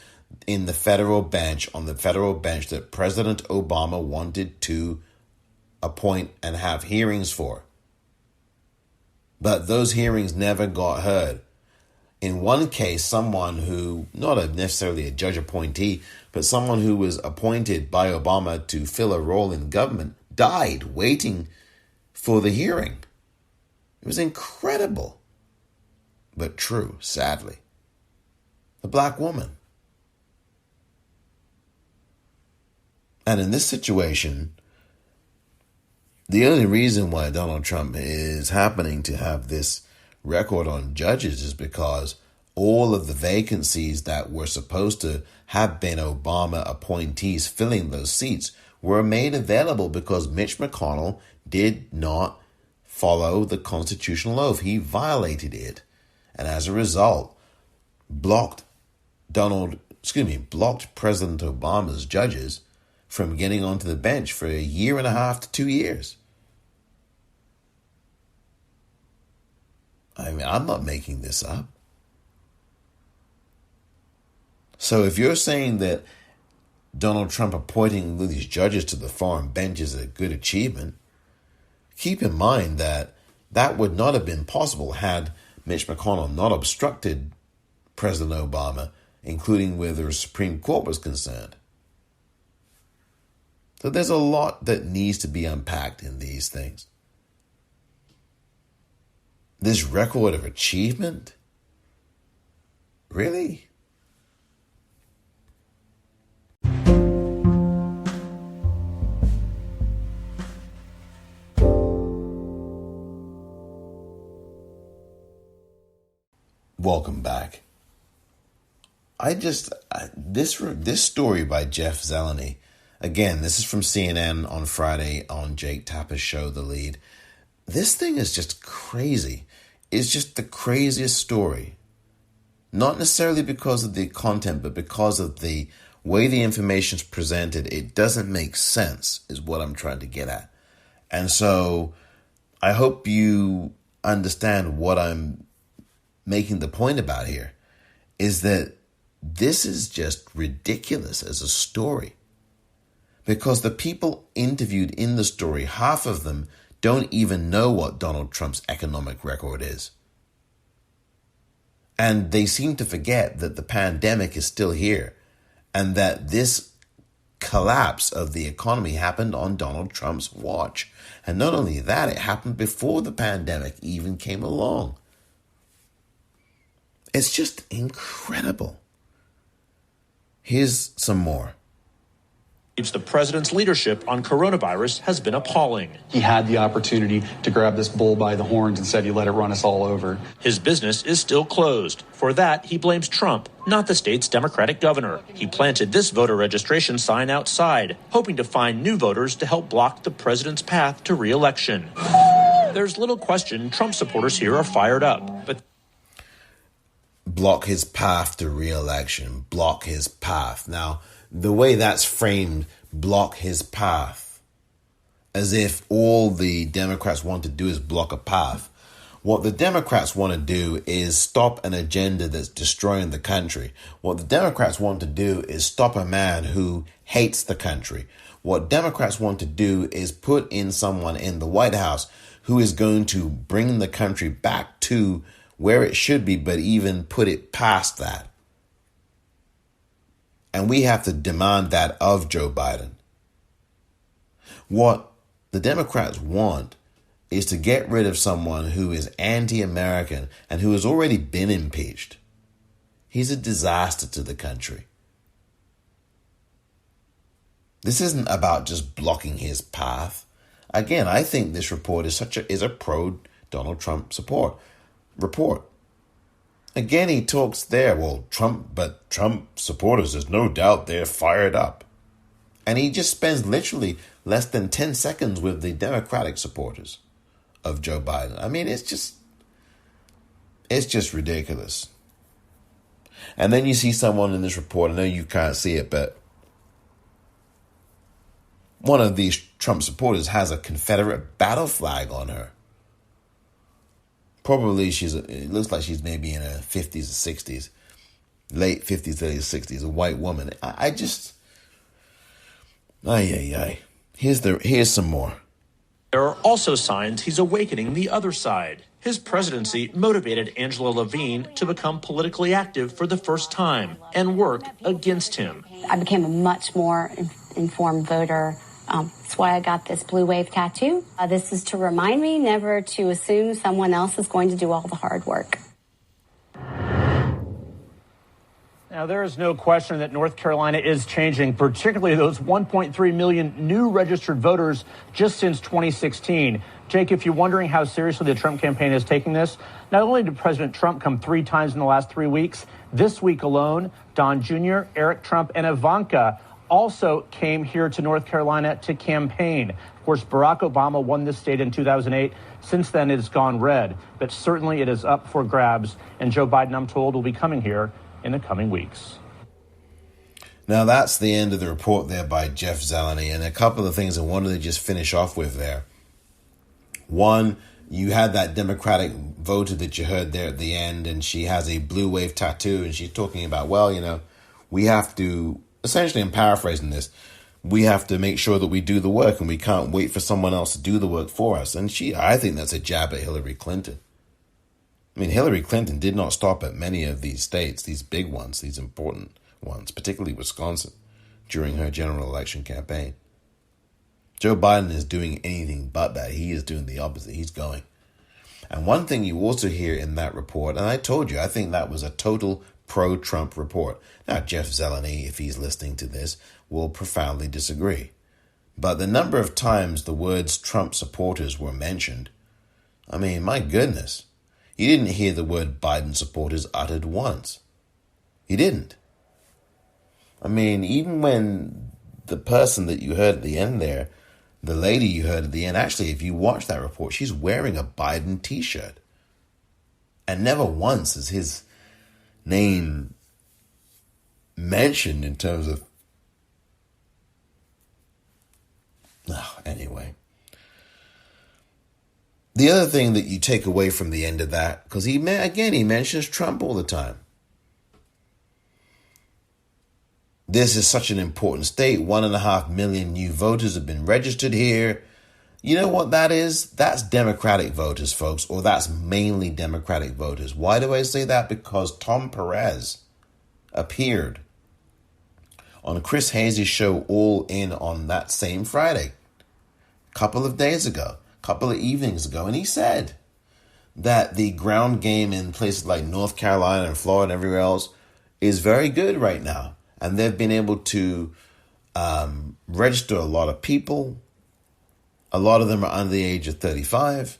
in the federal bench, on the federal bench that President Obama wanted to appoint and have hearings for. But those hearings never got heard. In one case, someone who, not necessarily a judge appointee, but someone who was appointed by Obama to fill a role in government, died waiting for the hearing. It was incredible, but true, sadly. A black woman. And in this situation, the only reason why Donald Trump is happening to have this record on judges is because all of the vacancies that were supposed to have been Obama appointees filling those seats were made available because Mitch McConnell did not follow the constitutional oath. He violated it. And as a result, blocked President Obama's judges from getting onto the bench for 1.5 years to 2 years. I mean, I'm not making this up. So if you're saying that Donald Trump appointing these judges to the foreign bench is a good achievement, keep in mind that that would not have been possible had Mitch McConnell not obstructed President Obama, including where the Supreme Court was concerned. So there's a lot that needs to be unpacked in these things. This record of achievement? Really? Welcome back. This story by Jeff Zeleny, again, this is from CNN on Friday on Jake Tapper's show, The Lead. This thing is just crazy. It's just the craziest story. Not necessarily because of the content, but because of the way the information's presented. It doesn't make sense, is what I'm trying to get at. And so I hope you understand what I'm making the point about here, is that this is just ridiculous as a story. Because the people interviewed in the story, half of them don't even know what Donald Trump's economic record is. And they seem to forget that the pandemic is still here and that this collapse of the economy happened on Donald Trump's watch. And not only that, it happened before the pandemic even came along. It's just incredible. Here's some more. The president's leadership on coronavirus has been appalling. He had the opportunity to grab this bull by the horns and said he let it run us all over. His business is still closed. For that, he blames Trump, not the state's Democratic governor. He planted this voter registration sign outside, hoping to find new voters to help block the president's path to re-election. There's little question Trump supporters here are fired up, but block his path to re-election, block his path. Now, the way that's framed, block his path, as if all the Democrats want to do is block a path. What the Democrats want to do is stop an agenda that's destroying the country. What the Democrats want to do is stop a man who hates the country. What Democrats want to do is put in someone in the White House who is going to bring the country back to where it should be, but even put it past that. And we have to demand that of Joe Biden. What the Democrats want is to get rid of someone who is anti-American and who has already been impeached. He's a disaster to the country. This isn't about just blocking his path. Again, I think this report is a pro-Donald Trump report. Again, he talks there, Trump supporters, there's no doubt they're fired up. And he just spends literally less than 10 seconds with the Democratic supporters of Joe Biden. I mean, it's just ridiculous. And then you see someone in this report, I know you can't see it, but one of these Trump supporters has a Confederate battle flag on her. Probably it looks like she's maybe in her 50s or 60s, late 50s, early 60s, a white woman. Here's some more. There are also signs he's awakening the other side. His presidency motivated Angela Levine to become politically active for the first time and work against him. I became a much more informed voter. That's why I got this blue wave tattoo. This is to remind me never to assume someone else is going to do all the hard work. Now, there is no question that North Carolina is changing, particularly those 1.3 million new registered voters just since 2016. Jake, if you're wondering how seriously the Trump campaign is taking this, not only did President Trump come 3 times in the last 3 weeks, this week alone, Don Jr., Eric Trump, and Ivanka also came here to North Carolina to campaign. Of course, Barack Obama won this state in 2008. Since then, it has gone red, but certainly it is up for grabs. And Joe Biden, I'm told, will be coming here in the coming weeks. Now, that's the end of the report there by Jeff Zeleny. And a couple of things I wanted to just finish off with there. One, you had that Democratic voter that you heard there at the end, and she has a blue wave tattoo, and she's talking about, we have to, essentially I'm paraphrasing this, we have to make sure that we do the work, and we can't wait for someone else to do the work for us. And I think that's a jab at Hillary Clinton. I mean, Hillary Clinton did not stop at many of these states, these big ones, these important ones, particularly Wisconsin, during her general election campaign. Joe Biden is doing anything but that. He is doing the opposite. He's going. And one thing you also hear in that report, and I told you, I think that was a total pro-Trump report. Now, Jeff Zeleny, if he's listening to this, will profoundly disagree. But the number of times the words Trump supporters were mentioned, I mean, my goodness. You didn't hear the word Biden supporters uttered once. You didn't. I mean, even when the person that you heard at the end there, the lady you heard at the end, actually, if you watch that report, she's wearing a Biden t-shirt. And never once is his name mentioned in terms of... Anyway. The other thing that you take away from the end of that, because he mentions Trump all the time. This is such an important state. 1.5 million new voters have been registered here. You know what that is? That's Democratic voters, folks, or that's mainly Democratic voters. Why do I say that? Because Tom Perez appeared on Chris Hayes' show All In on that same Friday, a couple of days ago. Couple of evenings ago, and he said that the ground game in places like North Carolina and Florida and everywhere else is very good right now, and they've been able to register a lot of people. A lot of them are under the age of 35.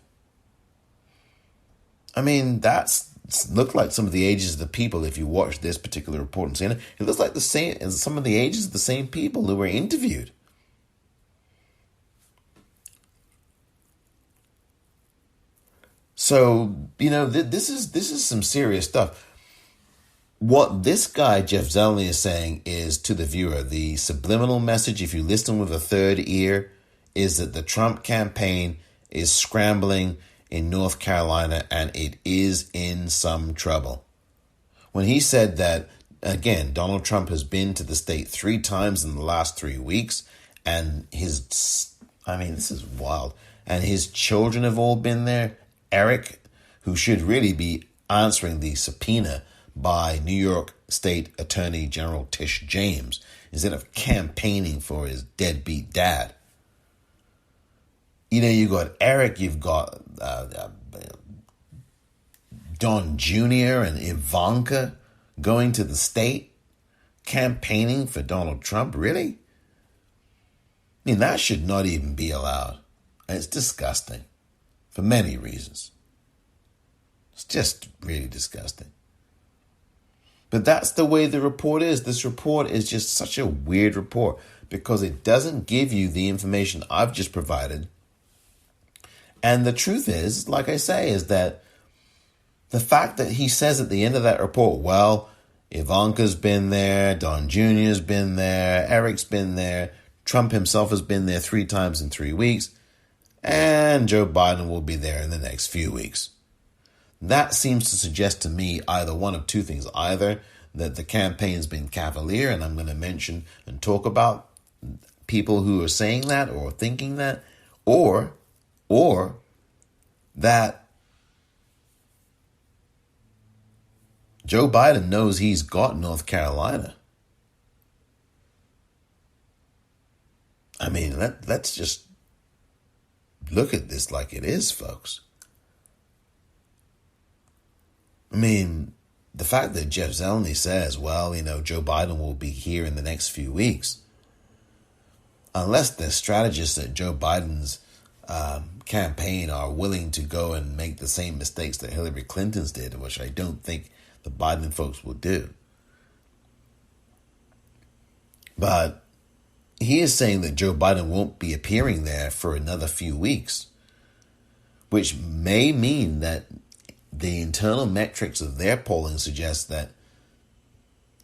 I mean, that's look like some of the ages of the people. If you watch this particular report and CNN, it looks like the same as some of the ages of the same people who were interviewed. So, this is some serious stuff. What this guy, Jeff Zeleny, is saying is to the viewer, the subliminal message, if you listen with a third ear, is that the Trump campaign is scrambling in North Carolina and it is in some trouble. When he said that, again, Donald Trump has been to the state 3 times in the last 3 weeks, and this is wild. And his children have all been there. Eric, who should really be answering the subpoena by New York State Attorney General Tish James, instead of campaigning for his deadbeat dad. You got Eric, you've got Don Jr. and Ivanka going to the state, campaigning for Donald Trump. Really? That should not even be allowed. And it's disgusting for many reasons. It's just really disgusting. But that's the way the report is. This report is just such a weird report because it doesn't give you the information I've just provided. And the truth is, like I say, is that the fact that he says at the end of that report, well, Ivanka's been there, Don Jr.'s been there, Eric's been there, Trump himself has been there 3 times in 3 weeks, and Joe Biden will be there in the next few weeks. That seems to suggest to me either one of 2 things. Either that the campaign's been cavalier, and I'm going to mention and talk about people who are saying that or thinking that, or that Joe Biden knows he's got North Carolina. Let's just look at this like it is, folks. The fact that Jeff Zeleny says, well, Joe Biden will be here in the next few weeks, unless the strategists at Joe Biden's campaign are willing to go and make the same mistakes that Hillary Clinton's did, which I don't think the Biden folks will do. But he is saying that Joe Biden won't be appearing there for another few weeks, which may mean that the internal metrics of their polling suggest that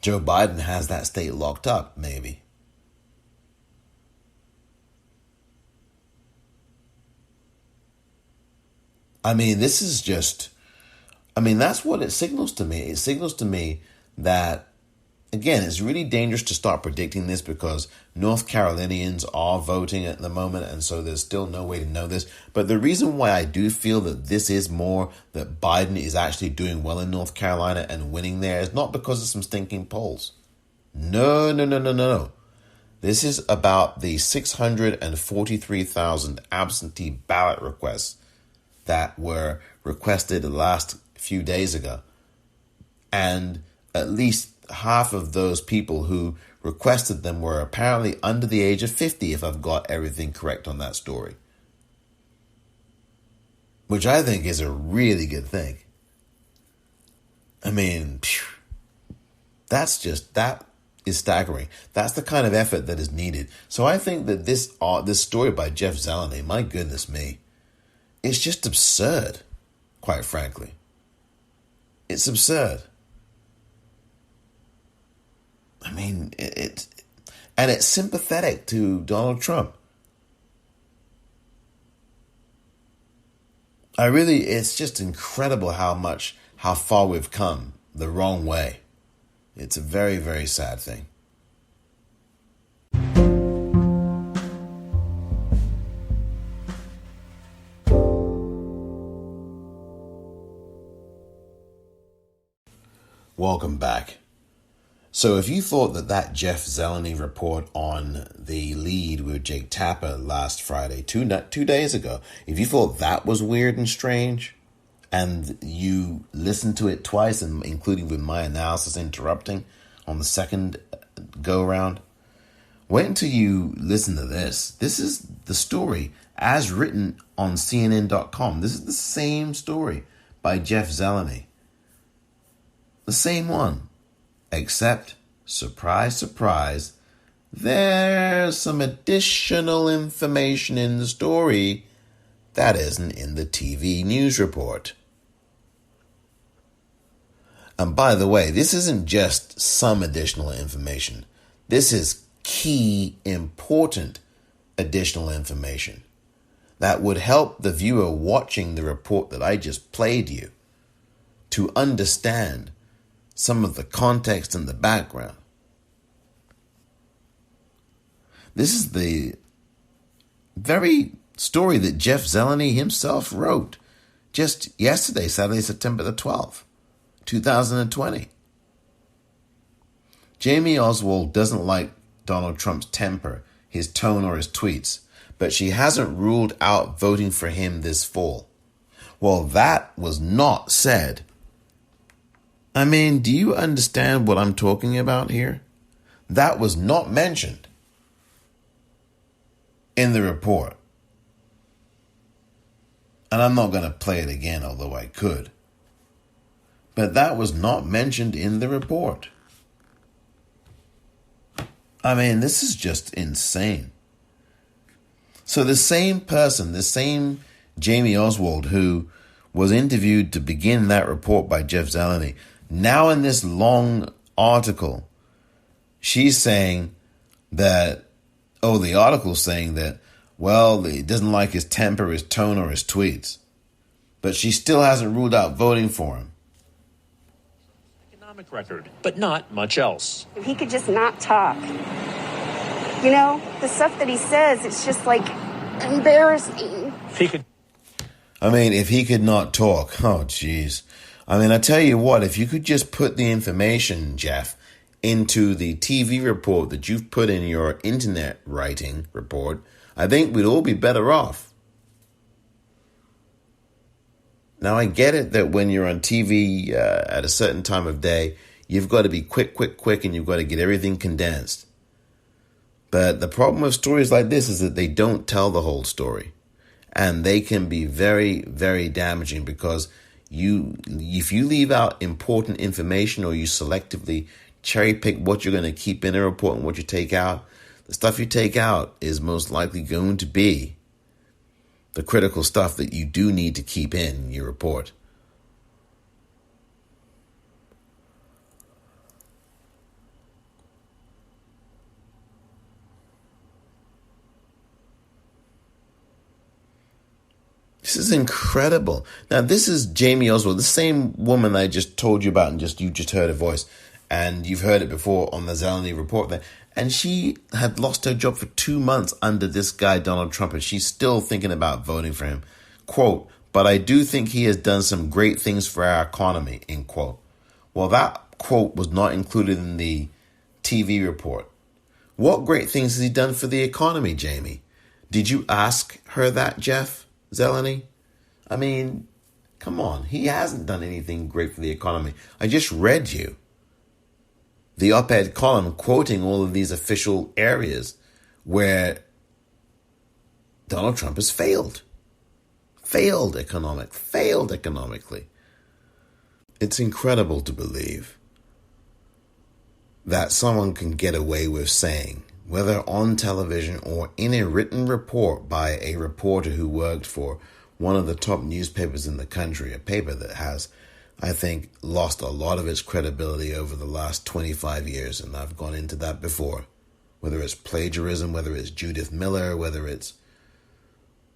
Joe Biden has that state locked up, maybe. This is just, that's what it signals to me. It signals to me that, again, it's really dangerous to start predicting this because North Carolinians are voting at the moment, and so there's still no way to know this. But the reason why I do feel that this is more that Biden is actually doing well in North Carolina and winning there is not because of some stinking polls. No. This is about the 643,000 absentee ballot requests that were requested the last few days ago. And at least half of those people who requested them were apparently under the age of 50, if I've got everything correct on that story. Which I think is a really good thing. That is staggering. That's the kind of effort that is needed. So I think that this story by Jeff Zeleny, my goodness me, it's just absurd, quite frankly. It's absurd. It's sympathetic to Donald Trump. It's just incredible how far we've come the wrong way. It's a very, very sad thing. Welcome back. So if you thought that Jeff Zeleny report on the lead with Jake Tapper last Friday, two days ago, if you thought that was weird and strange, and you listened to it twice, and including with my analysis interrupting on the second go-around, wait until you listen to this. This is the story as written on cnn.com. This is the same story by Jeff Zeleny. The same one. Except, surprise, surprise, there's some additional information in the story that isn't in the TV news report. And by the way, this isn't just some additional information. This is key, important additional information that would help the viewer watching the report that I just played you to understand some of the context and the background. This is the very story that Jeff Zeleny himself wrote just yesterday, Saturday, September the 12th, 2020. Jamie Oswald doesn't like Donald Trump's temper, his tone, or his tweets, but she hasn't ruled out voting for him this fall. Well, that was not said. I mean, do you understand what I'm talking about here? That was not mentioned in the report. And I'm not going to play it again, although I could. But that was not mentioned in the report. I mean, this is just insane. So the same person, the same Jamie Oswald who was interviewed to begin that report by Jeff Zeleny, now in this long article, she's saying that, the article's saying that, well, he doesn't like his temper, his tone, or his tweets. But she still hasn't ruled out voting for him. Economic record, but not much else. If he could just not talk. You know, the stuff that he says, it's just like embarrassing. If he could. I mean, if he could not talk, oh, geez. I mean, I tell you what, if you could just put the information, Jeff, into the TV report that you've put in your internet writing report, I think we'd all be better off. Now, I get it that when you're on TV at a certain time of day, you've got to be quick, and you've got to get everything condensed. But the problem with stories like this is that they don't tell the whole story. And they can be very, very damaging because if you leave out important information or you selectively cherry pick what you're going to keep in a report and what you take out, the stuff you take out is most likely going to be the critical stuff that you do need to keep in your report. This is incredible. Now, this is Jamie Oswald, the same woman I just told you about, and you just heard her voice, and you've heard it before on the Zeleny report there. And she had lost her job for 2 months under this guy, Donald Trump, and she's still thinking about voting for him. Quote, "But I do think he has done some great things for our economy," end quote. Well, that quote was not included in the TV report. What great things has he done for the economy, Jamie? Did you ask her that, Jeff Zeleny? I mean, come on. He hasn't done anything great for the economy. I just read you the op-ed column quoting all of these official areas where Donald Trump has failed economically. It's incredible to believe that someone can get away with saying, whether on television or in a written report by a reporter who worked for one of the top newspapers in the country, a paper that has, I think, lost a lot of its credibility over the last 25 years, and I've gone into that before. Whether it's plagiarism, whether it's Judith Miller, whether it's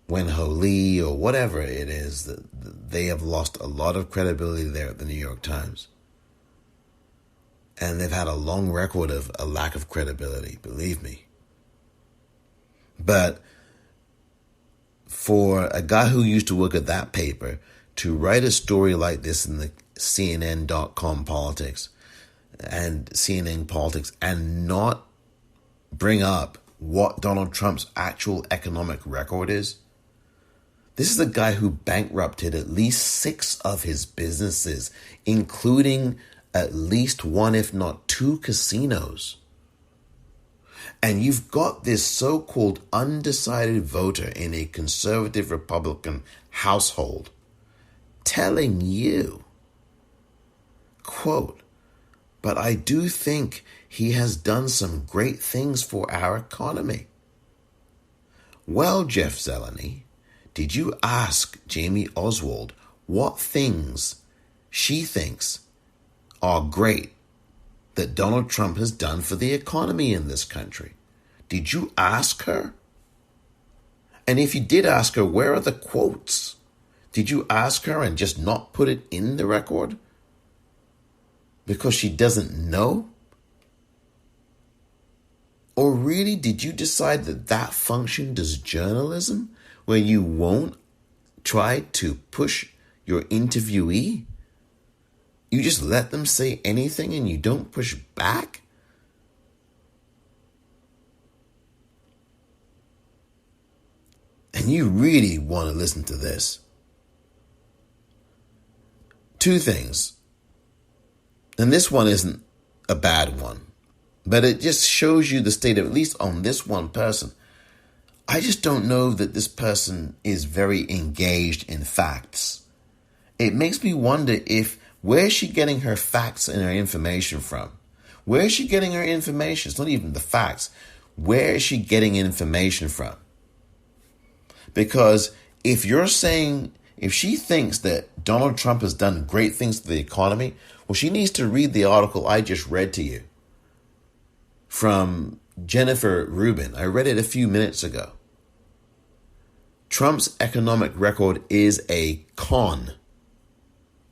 Wen-Ho Lee, or whatever it is, that they have lost a lot of credibility there at the New York Times. And they've had a long record of a lack of credibility, believe me. But for a guy who used to work at that paper to write a story like this in the cnn.com politics and CNN politics and not bring up what Donald Trump's actual economic record is, this is a guy who bankrupted at least 6 of his businesses, including at least 1, if not 2 casinos. And you've got this so-called undecided voter in a conservative Republican household telling you, quote, "But I do think he has done some great things for our economy." Well, Jeff Zeleny, did you ask Jamie Oswald what things she thinks are great that Donald Trump has done for the economy in this country? Did you ask her? And if you did ask her, where are the quotes? Did you ask her and just not put it in the record? Because she doesn't know? Or really, did you decide that that functioned as journalism, where you won't try to push your interviewee? You just let them say anything and you don't push back? And you really want to listen to this. Two things. And this one isn't a bad one, but it just shows you the state of, at least on this one person. I just don't know that this person is very engaged in facts. It makes me wonder where is she getting her facts and her information from? Where is she getting her information? It's not even the facts. Where is she getting information from? Because if she thinks that Donald Trump has done great things to the economy, well, she needs to read the article I just read to you from Jennifer Rubin. I read it a few minutes ago. Trump's economic record is a con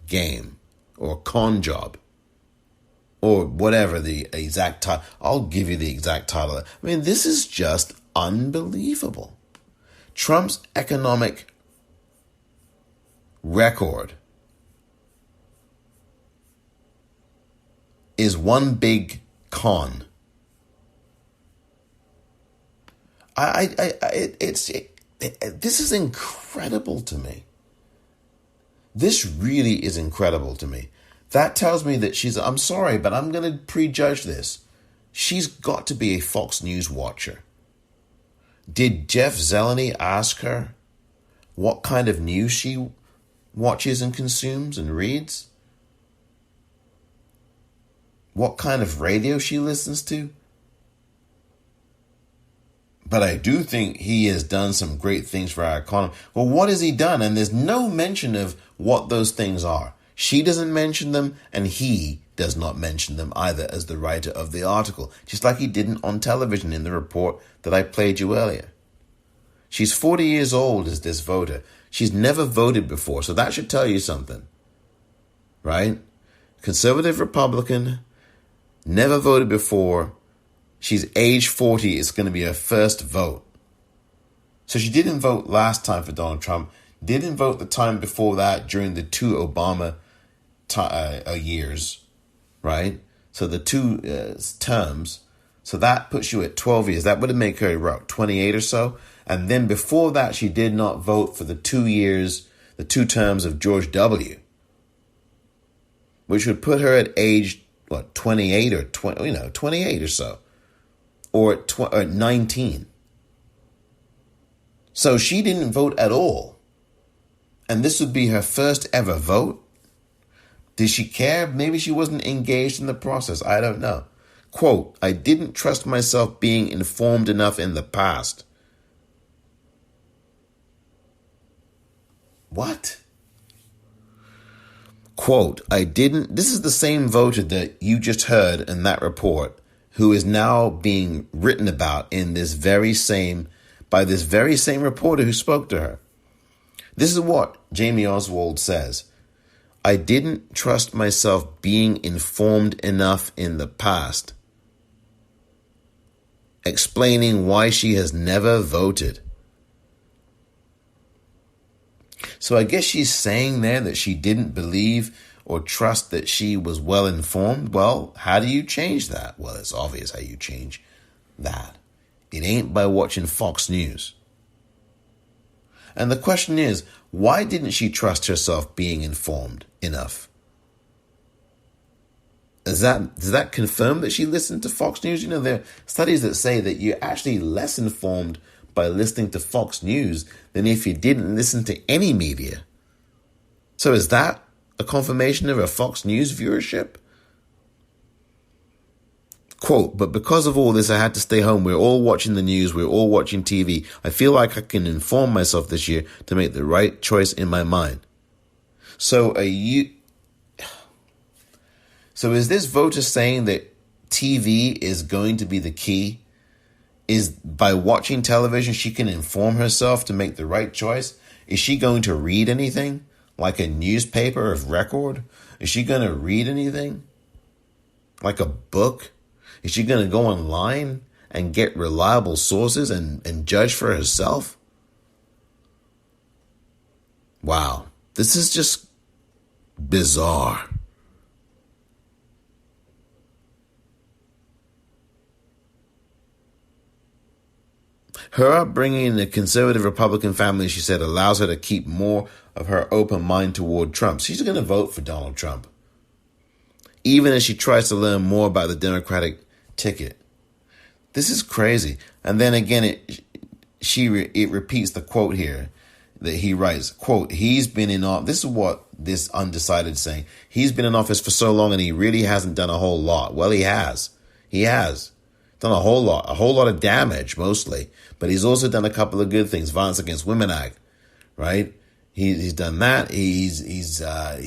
game or con job or whatever the exact title. I'll give you the exact title. I mean, this is just unbelievable. Trump's economic record is one big con. This is incredible to me. This really is incredible to me. That tells me that I'm sorry, but I'm going to prejudge this. She's got to be a Fox News watcher. Did Jeff Zeleny ask her what kind of news she watches and consumes and reads? What kind of radio she listens to? But I do think he has done some great things for our economy. Well, what has he done? And there's no mention of what those things are. She doesn't mention them, and he does not mention them either as the writer of the article, just like he didn't on television in the report that I played you earlier. She's 40 years old as this voter. She's never voted before, so that should tell you something, right? Conservative Republican, never voted before. She's age 40. It's going to be her first vote. So she didn't vote last time for Donald Trump. Didn't vote the time before that during the two Obama years, right? So the two terms. So that puts you at 12 years. That would make her about 28 or so. And then before that, she did not vote for the 2 years, the two terms of George W., which would put her at age, 28 or 20, 28 or so, or at 19. So she didn't vote at all. And this would be her first ever vote. Did she care? Maybe she wasn't engaged in the process. I don't know. Quote, I didn't trust myself being informed enough in the past. What? Quote, this is the same voter that you just heard in that report who is now being written about in by this very same reporter who spoke to her. This is what Jamie Oswald says. I didn't trust myself being informed enough in the past. Explaining why she has never voted. So I guess she's saying there that she didn't believe or trust that she was well informed. Well, how do you change that? Well, it's obvious how you change that. It ain't by watching Fox News. And the question is, why didn't she trust herself being informed enough? Does that confirm that she listened to Fox News? You know, there are studies that say that you're actually less informed by listening to Fox News than if you didn't listen to any media. So is that a confirmation of a Fox News viewership? Quote, but because of all this, I had to stay home. We're all watching the news. We're all watching TV. I feel like I can inform myself this year to make the right choice in my mind. So is this voter saying that TV is going to be the key is by watching television, she can inform herself to make the right choice? Is she going to read anything? Like a newspaper of record? Is she going to read anything? Like a book? Is she going to go online and get reliable sources and judge for herself? Wow, this is just bizarre. Her upbringing in a conservative Republican family, she said, allows her to keep more of her open mind toward Trump. She's going to vote for Donald Trump, even as she tries to learn more about the Democratic ticket. This is crazy. And then again, it repeats the quote here that he writes, quote, he's been in office. This is what this Undecided is saying. He's been in office for so long and he really hasn't done a whole lot. Well, he has. He has done a whole lot of damage mostly, but he's also done a couple of good things. Violence Against Women Act, right? He's done that. He's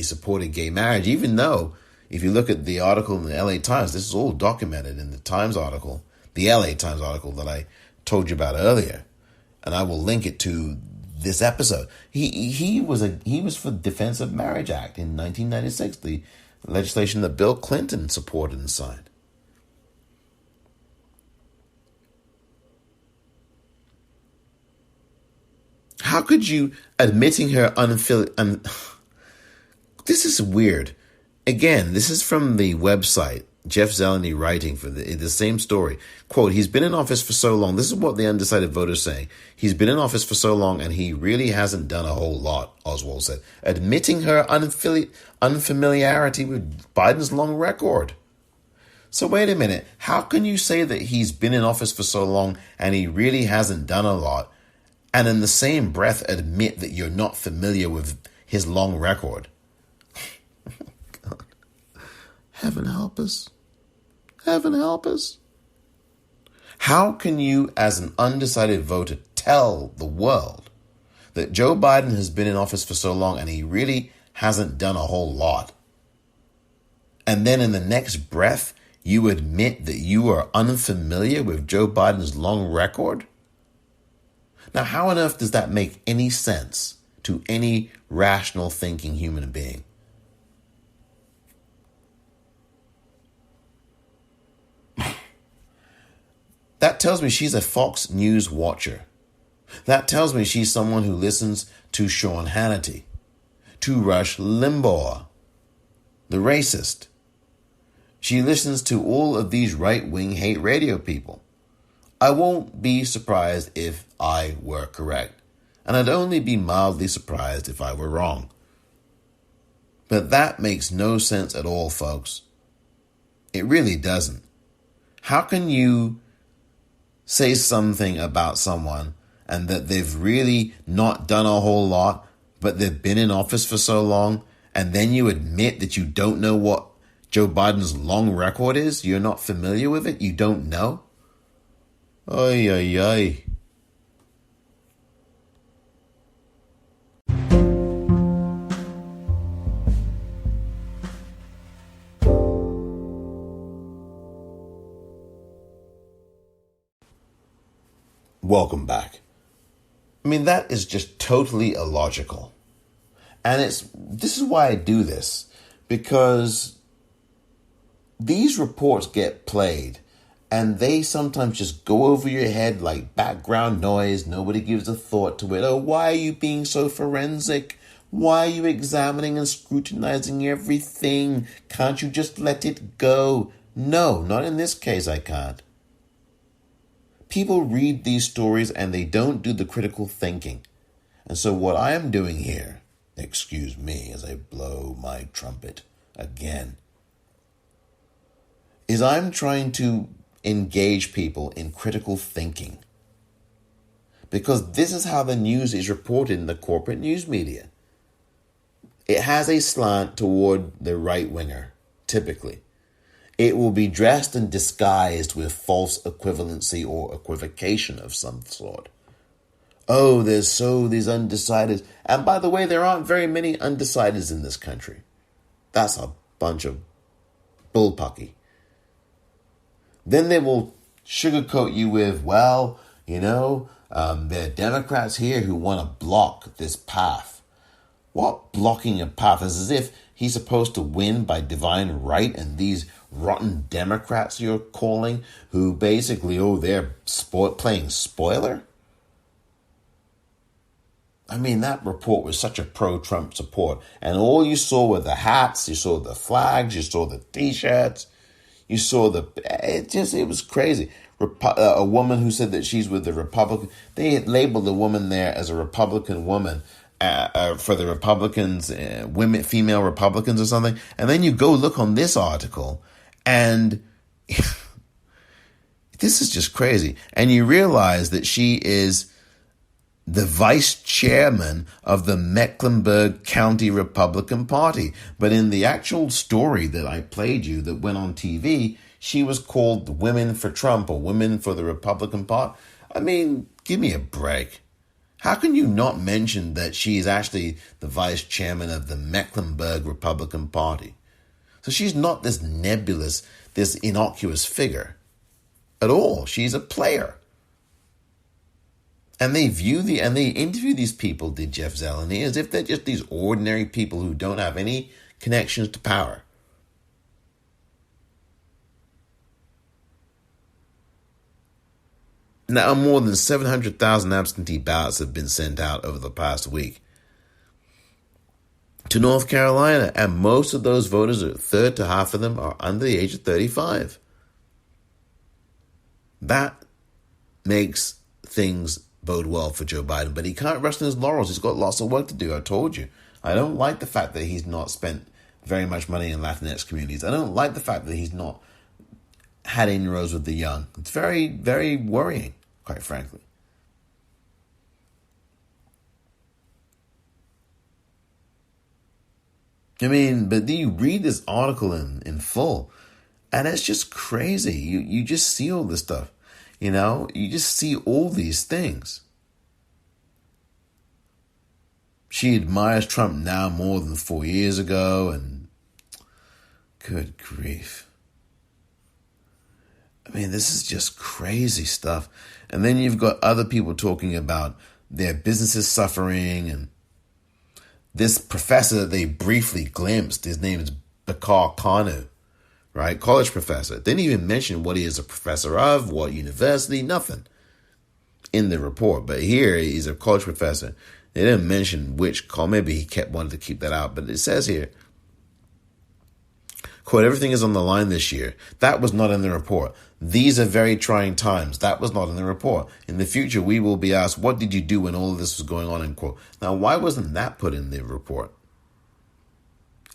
supported gay marriage, even though if you look at the article in the LA Times, this is all documented in the Times article, the LA Times article that I told you about earlier, and I will link it to this episode. He was for the Defense of Marriage Act in 1996, the legislation that Bill Clinton supported and signed. How could you, admitting her this is weird. Again, this is from the website, Jeff Zeleny writing for the same story. Quote, he's been in office for so long. This is what the undecided voters saying. He's been in office for so long and he really hasn't done a whole lot, Oswald said, admitting her unfamiliarity with Biden's long record. So wait a minute. How can you say that he's been in office for so long and he really hasn't done a lot, and in the same breath admit that you're not familiar with his long record? God. Heaven help us. Heaven help us. How can you, as an undecided voter, tell the world that Joe Biden has been in office for so long and he really hasn't done a whole lot, and then in the next breath, you admit that you are unfamiliar with Joe Biden's long record? Now, how on earth does that make any sense to any rational thinking human being? That tells me she's a Fox News watcher. That tells me she's someone who listens to Sean Hannity, to Rush Limbaugh, the racist. She listens to all of these right-wing hate radio people. I won't be surprised if I were correct, and I'd only be mildly surprised if I were wrong. But that makes no sense at all, folks. It really doesn't. How can you say something about someone and that they've really not done a whole lot, but they've been in office for so long, and then you admit that you don't know what Joe Biden's long record is? You're not familiar with it? You don't know? Ay, ay, ay. Welcome back. I mean, that is just totally illogical. And this is why I do this, because these reports get played and they sometimes just go over your head like background noise. Nobody gives a thought to it. Oh, why are you being so forensic? Why are you examining and scrutinizing everything? Can't you just let it go? No, not in this case, I can't. People read these stories and they don't do the critical thinking. And so what I am doing here, excuse me as I blow my trumpet again, is I'm trying to engage people in critical thinking. Because this is how the news is reported in the corporate news media. It has a slant toward the right winger, typically. It will be dressed and disguised with false equivalency or equivocation of some sort. Oh, there's these undecideds. And by the way, there aren't very many undecideds in this country. That's a bunch of bullpucky. Then they will sugarcoat you with, well, there are Democrats here who want to block this path. What blocking a path is? As if he's supposed to win by divine right, and these rotten Democrats you're calling, who basically, they're playing spoiler? I mean, that report was such a pro-Trump support. And all you saw were the hats, you saw the flags, you saw the T-shirts, you saw it was crazy. A woman who said that she's with the Republican, they had labeled the woman there as a Republican woman for the Republicans, female Republicans or something. And then you go look on this article and this is just crazy. And you realize that she is the vice chairman of the Mecklenburg County Republican Party. But in the actual story that I played you that went on TV, she was called Women for Trump or Women for the Republican Party. I mean, give me a break. How can you not mention that she is actually the vice chairman of the Mecklenburg Republican Party? So she's not this nebulous, this innocuous figure at all. She's a player. And they interview these people, did Jeff Zeleny, as if they're just these ordinary people who don't have any connections to power. Now, more than 700,000 absentee ballots have been sent out over the past week to North Carolina, and most of those voters, a third to half of them, are under the age of 35. That makes things bode well for Joe Biden, but he can't rest on his laurels. He's got lots of work to do. I told you. I don't like the fact that he's not spent very much money in Latinx communities. I don't like the fact that he's not had inroads with the young. It's very, very worrying, quite frankly. I mean, but then you read this article in full, and it's just crazy. You just see all this stuff. You just see all these things. She admires Trump now more than 4 years ago, and good grief. I mean, this is just crazy stuff. And then you've got other people talking about their businesses suffering, and this professor that they briefly glimpsed, his name is Bakar Kanu. Right? College professor. Didn't even mention what he is a professor of, what university, nothing in the report. But here he's a college professor. They didn't mention which college. Maybe he wanted to keep that out. But it says here, quote, everything is on the line this year. That was not in the report. These are very trying times. That was not in the report. In the future, we will be asked, what did you do when all of this was going on, end quote. Now, why wasn't that put in the report?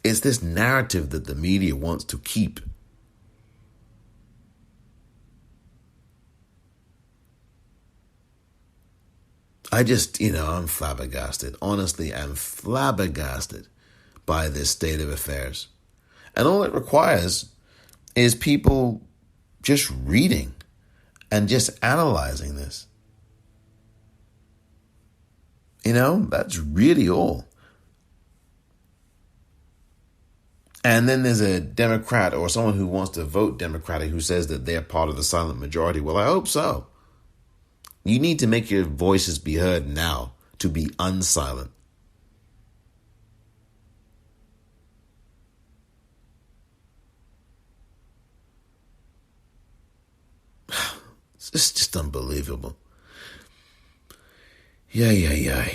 It's this narrative that the media wants to keep. I just, I'm flabbergasted. Honestly, I'm flabbergasted by this state of affairs. And all it requires is people just reading and just analyzing this. That's really all. And then there's a Democrat or someone who wants to vote Democratic who says that they're part of the silent majority. Well, I hope so. You need to make your voices be heard now to be unsilent. It's just unbelievable. Yeah.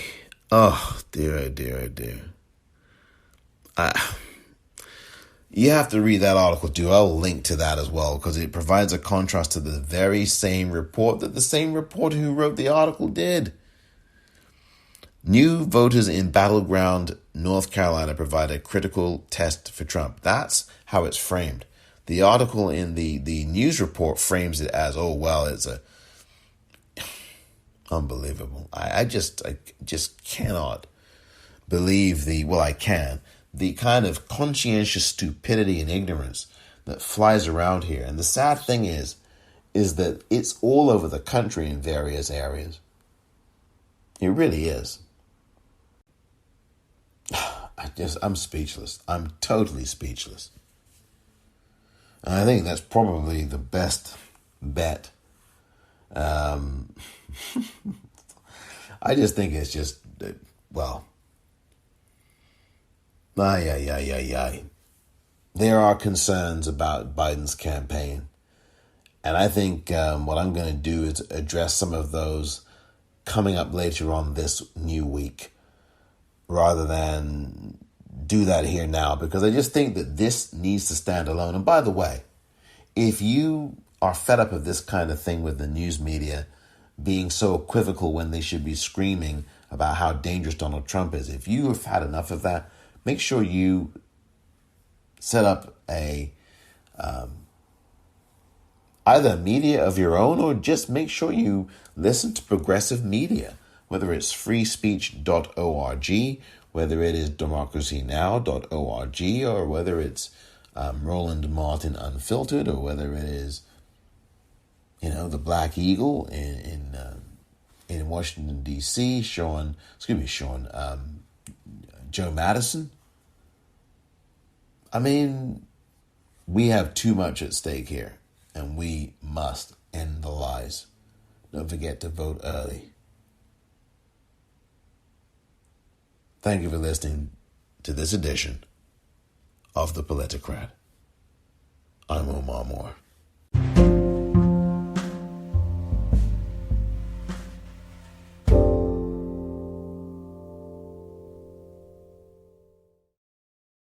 Oh, dear. You have to read that article too. I'll link to that as well because it provides a contrast to the very same report that the same reporter who wrote the article did. New voters in battleground North Carolina provide a critical test for Trump. That's how it's framed. The article in the news report frames it as, it's unbelievable. I just cannot believe I can. The kind of conscientious stupidity and ignorance that flies around here. And the sad thing is that it's all over the country in various areas. It really is. I'm speechless. I'm totally speechless. And I think that's probably the best bet I just think it's just, well, There are concerns about Biden's campaign. And I think what I'm going to do is address some of those coming up later on this new week, rather than do that here now, because I just think that this needs to stand alone. And by the way, if you are fed up of this kind of thing with the news media being so equivocal when they should be screaming about how dangerous Donald Trump is, if you have had enough of that, make sure you set up either media of your own, or just make sure you listen to progressive media, whether it's freespeech.org, whether it is democracynow.org, or whether it's Roland Martin Unfiltered, or whether it is, the Black Eagle in Washington, D.C., Joe Madison. I mean, we have too much at stake here, and we must end the lies. Don't forget to vote early. Thank you for listening to this edition of The Politicrat. I'm Omar Moore.